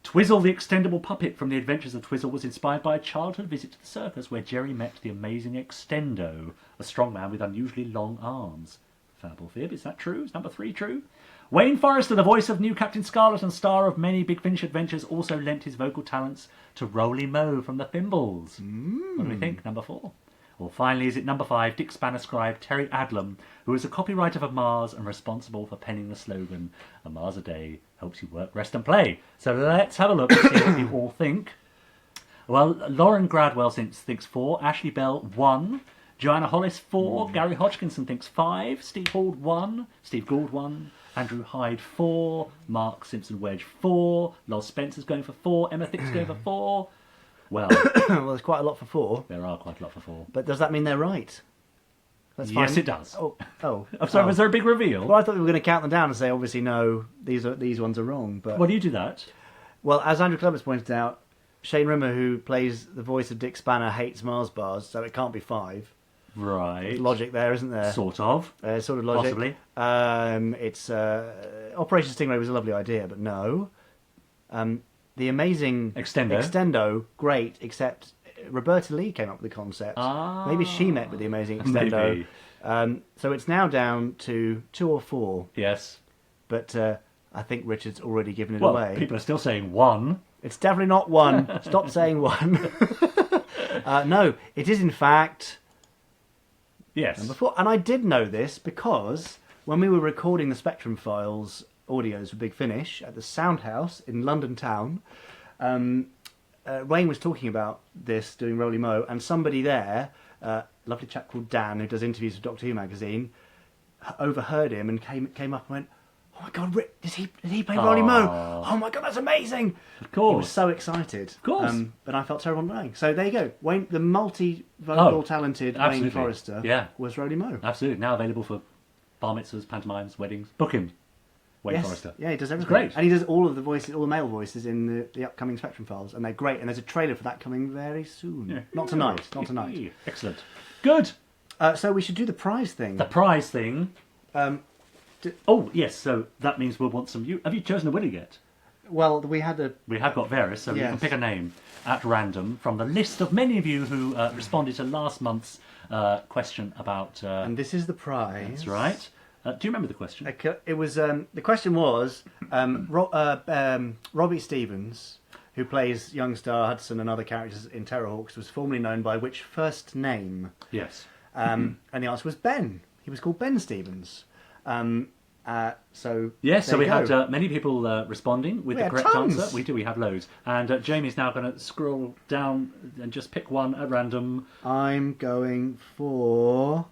Twizzle, the extendable puppet from The Adventures of Twizzle, was inspired by a childhood visit to the circus where Gerry met the amazing Extendo, a strong man with unusually long arms. Fab or fib? Is that true? Is number 3 true? Wayne Forrester, the voice of new Captain Scarlet and star of many Big Finish adventures, also lent his vocal talents to Roly Mo from The Fimbles. What do we think? Number 4. Or finally, is it number 5, Dick Spanner scribe Terry Adlam, who is a copywriter for Mars and responsible for penning the slogan, "A Mars a day helps you work, rest and play." So let's have a look and see what you all think. Well, Lauren Gradwell thinks 4, Ashley Bell 1, Joanna Hollis 4, Gary Hodgkinson thinks 5, Steve Gould 1, Steve Gould 1, Andrew Hyde 4, Mark Simpson Wedge 4, Lol Spencer's going for 4, Emma Thick's going for 4. Well, Well, there's quite a lot for 4. there are quite a lot for 4. But does that mean they're right? Let's Yes, find- it does. Oh. I'm sorry, was there a big reveal? Well, I thought we were going to count them down and say, obviously, no, these ones are wrong. But Why do you do that? well, as Andrew Clements pointed out, Shane Rimmer, who plays the voice of Dick Spanner, hates Mars bars, so it can't be 5. Right. There's logic there, isn't there? Sort of. Sort of logic. Possibly. It's Operation Stingray was a lovely idea, but no. The amazing Extendo. great, except Roberta Lee came up with the concept. Maybe she met with the amazing Extendo. Maybe. So it's now down to 2 or 4, Yes. but I think Richard's already given it Well, away. people are still saying 1. It's definitely not 1. Stop saying 1. No, it is in fact Yes. number 4. And I did know this because when we were recording the Spectrum Files audios for Big Finish at the Sound House in London town, Wayne was talking about this, doing Roly Mo, and somebody there, a lovely chap called Dan, who does interviews for Doctor Who magazine, overheard him and came up and went, "Oh my God, Rick, did he play Roly Mo? Oh my God, that's amazing!" Of He course. was so excited. Of course. But I felt terrible not knowing. So there you go. Wayne, the multi-vocal talented Wayne absolutely. Forrester Yeah. was Roly Mo. Absolutely. Now available for bar mitzvahs, pantomimes, weddings. Book him. Wayne Yes. Forrester. Yeah, he does everything. great. And he does all of the voices, all the male voices in the upcoming Spectrum Files, and they're great. And there's a trailer for that coming very soon. Yeah. Not tonight. Not tonight. Excellent. Good. So we should do the prize thing. The prize thing. Um, Oh, yes. So that means we'll want some... Have you chosen a winner yet? Well, we had a... We have got various, so you can Yes. pick a name at random from the list of many of you who responded to last month's question about... and this is the prize. that's right. Do you remember the question? It was the question was Robbie Stevens, who plays young Star Hudson and other characters in Terrahawks, was formerly known by which first name? Yes. And the answer was Ben. He was called Ben Stevens. So Yes, so there we you had go. many people responding with We the had correct tons. answer. We do. We have loads. And Jamie's now going to scroll down and just pick one at random. I'm going for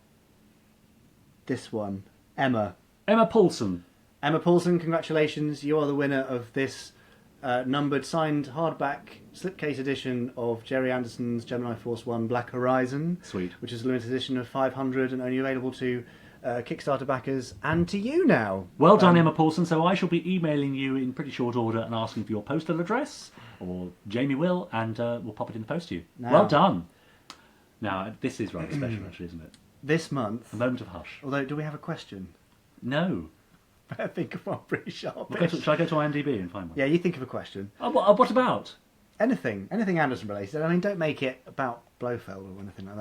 this one, Emma. Emma Paulson. Emma Paulson, congratulations! You are the winner of this numbered, signed hardback slipcase edition of Gerry Anderson's Gemini Force One Black Horizon. Sweet. Which is a limited edition of 500 and only available to Kickstarter backers and to you now. Well done, Emma Paulson. So I shall be emailing you in pretty short order and asking for your postal address, or Jamie will, and we'll pop it in the post to you. Now- Well done. Now, this is rather special, actually, isn't it? This month, A moment of hush. although, do we have a question? No. I think of one pretty sharp. Shall I go to IMDb and find one? Yeah, you think of a question. What about? Anything Anderson related. I mean, don't make it about Blofeld or anything like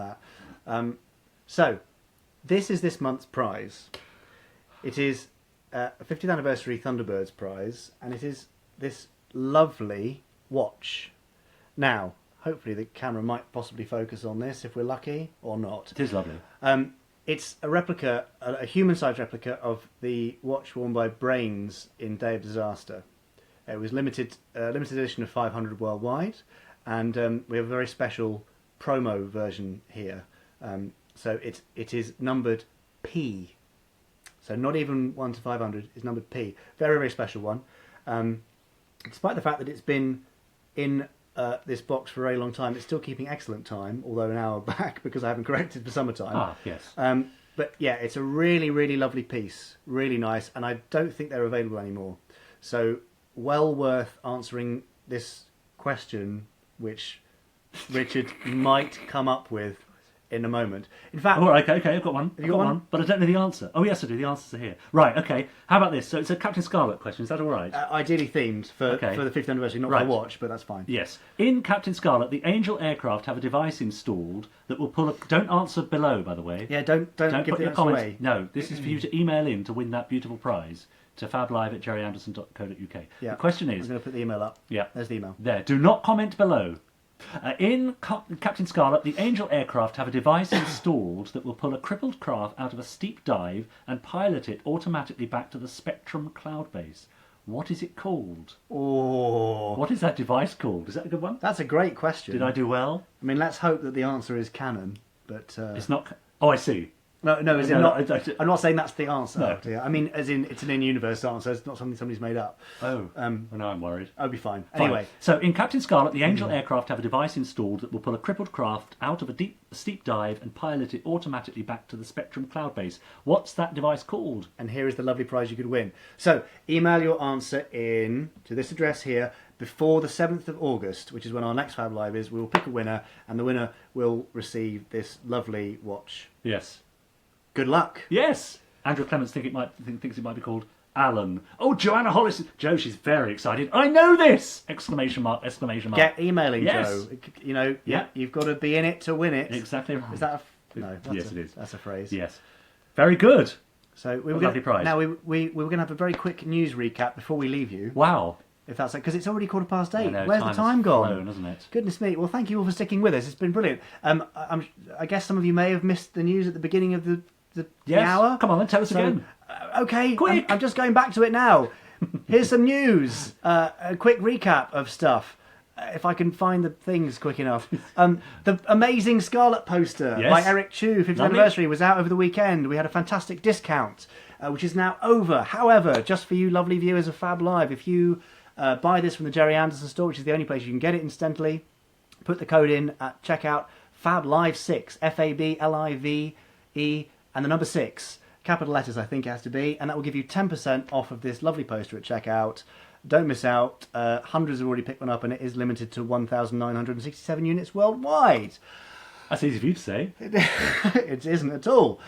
that. So, this is this month's prize. It is a 50th anniversary Thunderbirds prize, and it is this lovely watch. Now, hopefully the camera might possibly focus on this if we're lucky, or not. It is lovely. It's a replica, a human-sized replica of the watch worn by Brains in Day of Disaster. It was limited edition of 500 worldwide, and we have a very special promo version here. So it is numbered P. So not even 1 to 500, it's numbered P. Very, very special one. Despite the fact that it's been in this box for a very long time, it's still keeping excellent time, although an hour back because I haven't corrected for summertime. Ah, yes. But yeah, it's a really, really lovely piece. Really nice, and I don't think they're available anymore. So well worth answering this question, which Richard might come up with in a moment. In fact, All right, okay, I've got one. you got one? But I don't know the answer. Oh, yes, I do. The answers are here. Right, okay. How about this? So it's a Captain Scarlet question. Is that all right? ideally themed for Okay. the 50th anniversary, not Right. for a watch, but that's fine. Yes. In Captain Scarlet, the Angel aircraft have a device installed that will pull a... Don't answer below, by the way. Yeah, don't Don't give put the your answer comments... away. No, this is for you to email in to win that beautiful prize to fablive@gerryanderson.co.uk. Yeah. The question I'm is... going to put the email up. Yeah. There's the email. There. Do not comment below. In Captain Scarlet, the Angel aircraft have a device installed that will pull a crippled craft out of a steep dive and pilot it automatically back to the Spectrum cloud base. What is it called? Oh, What is that device called? Is that a good one? that's a great question. Did I do well? I mean, let's hope that the answer is canon, but It's not... Oh, I see. no, as in No, not. I- I'm not saying that's the answer. No. Yeah, I mean, as in it's an in-universe answer. It's not something somebody's made up. Oh, now I'm worried. I'll be fine. Fine. Anyway, So in Captain Scarlet, the Angel aircraft have a device installed that will pull a crippled craft out of a steep dive and pilot it automatically back to the Spectrum cloud base. What's that device called? and here is the lovely prize you could win. So email your answer in to this address here before the 7th of August, which is when our next Fab Live is. We will pick a winner, and the winner will receive this lovely watch. Yes. Good luck. Yes. Andrew Clements thinks it might be called Alan. Oh, Joanna Hollis. Joe, she's very excited. I know this! Exclamation mark, exclamation mark. Get emailing, Yes. Joe. You know, Yeah. you've got to be in it to win it. Exactly right. Is that no? That's Yes, it is. That's a phrase. Yes. Very good. So we were lovely gonna, prize. Now we were going to have a very quick news recap before we leave you, Wow. if that's because it's already 8:15. I know, Where's the has time gone? flown, hasn't it? Goodness me! Well, thank you all for sticking with us. It's been brilliant. I guess some of you may have missed the news at the beginning of the Yes. hour. Come on then, tell us So, again. Okay, Quick! I'm just going back to it now. Here's some news. A quick recap of stuff. If I can find the things quick enough. The amazing Scarlet poster Yes. by Eric Chu, 50th Lovely. anniversary, was out over the weekend. We had a fantastic discount, which is now over. However, just for you lovely viewers of Fab Live, if you buy this from the Gerry Anderson store, which is the only place you can get it incidentally, put the code in at checkout, FABLIVE6, FABLIVE, and the number 6, capital letters I think it has to be, and that will give you 10% off of this lovely poster at checkout. Don't miss out. Hundreds have already picked one up, and it is limited to 1,967 units worldwide. That's easy for you to say. It isn't at all.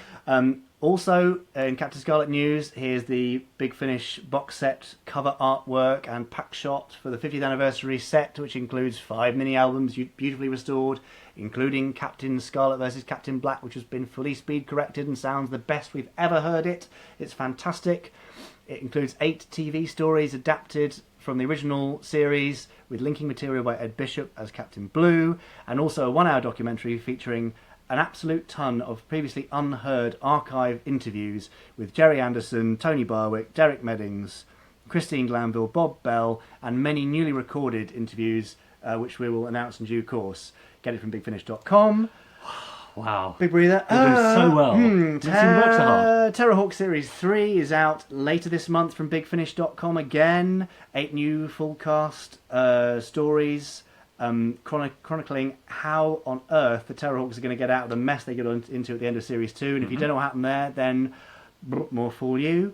Also, in Captain Scarlet news, here's the Big Finish box set cover artwork and pack shot for the 50th anniversary set, which includes 5 mini albums beautifully restored, including Captain Scarlet versus Captain Black, which has been fully speed corrected and sounds the best we've ever heard it. It's fantastic. It includes 8 TV stories adapted from the original series, with linking material by Ed Bishop as Captain Blue, and also a 1-hour documentary featuring an absolute ton of previously unheard archive interviews with Gerry Anderson, Tony Barwick, Derek Meddings, Christine Glanville, Bob Bell, and many newly recorded interviews, which we will announce in due course. Get it from bigfinish.com. Wow. Big breather. You're doing so well. Never seen you work so hard. Terrahawks Series 3 is out later this month from bigfinish.com again. 8 new full cast stories chronicling how on earth the Terrahawks are going to get out of the mess they get into at the end of Series 2. And if you don't know what happened there, then more for you.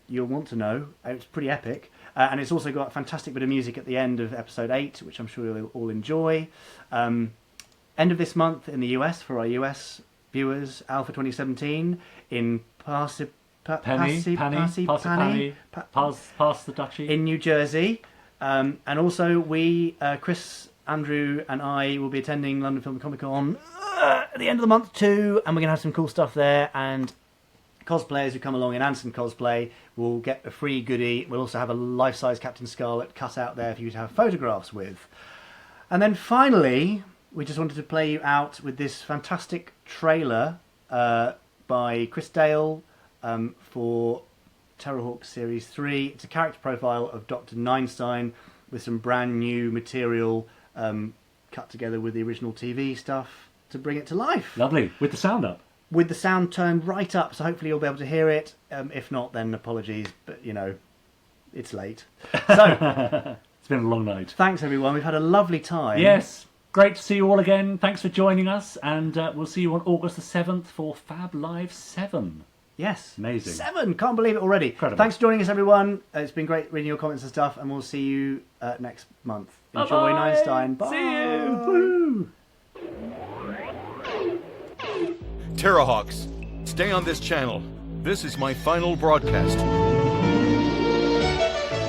You'll want to know. It's pretty epic. And it's also got a fantastic bit of music at the end of Episode 8, which I'm sure you'll all enjoy. End of this month in the US, for our US viewers, Alpha 2017 in Pass the Duchy in New Jersey. And also we, Chris, Andrew and I will be attending London Film and Comic Con at the end of the month too, and we're going to have some cool stuff there, and cosplayers who come along in Anderson cosplay will get a free goodie. We'll also have a life-size Captain Scarlet cut out there for you to have photographs with. And then finally, we just wanted to play you out with this fantastic trailer by Chris Dale for Terrahawks Series 3. It's a character profile of Dr. Neinstein with some brand new material cut together with the original TV stuff to bring it to life. Lovely. With the sound up. With the sound turned right up, so hopefully you'll be able to hear it. If not, then apologies, but you know, it's late. So, it's been a long night. Thanks everyone, we've had a lovely time. Yes, great to see you all again. Thanks for joining us, and we'll see you on August the 7th for Fab Live 7. Yes. Amazing. 7, can't believe it already. Incredible. Thanks for joining us everyone. It's been great reading your comments and stuff, and we'll see you next month. Enjoy Bye-bye. Neinstein. Bye. See you. Woo. Terrahawks, stay on this channel. This is my final broadcast.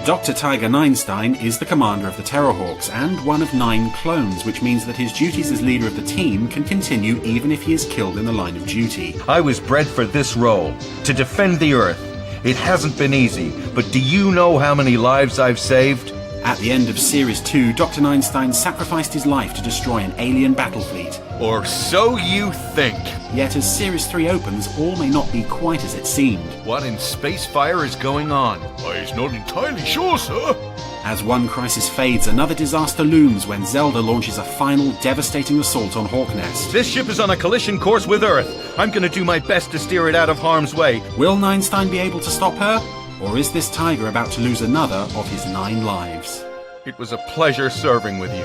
Dr. Tiger Neinstein is the commander of the Terrahawks and one of 9 clones, which means that his duties as leader of the team can continue even if he is killed in the line of duty. I was bred for this role, to defend the Earth. It hasn't been easy, but do you know how many lives I've saved? At the end of Series 2, Dr. Einstein sacrificed his life to destroy an alien battle fleet. Or so you think. Yet as Series 3 opens, all may not be quite as it seemed. What in space fire is going on? I'm not entirely sure, sir. As one crisis fades, another disaster looms when Zelda launches a final devastating assault on Hawk Nest. This ship is on a collision course with Earth. I'm going to do my best to steer it out of harm's way. Will Einstein be able to stop her? Or is this tiger about to lose another of his 9 lives? It was a pleasure serving with you.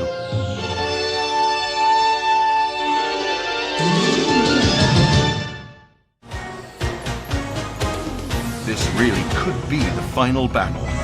This really could be the final battle.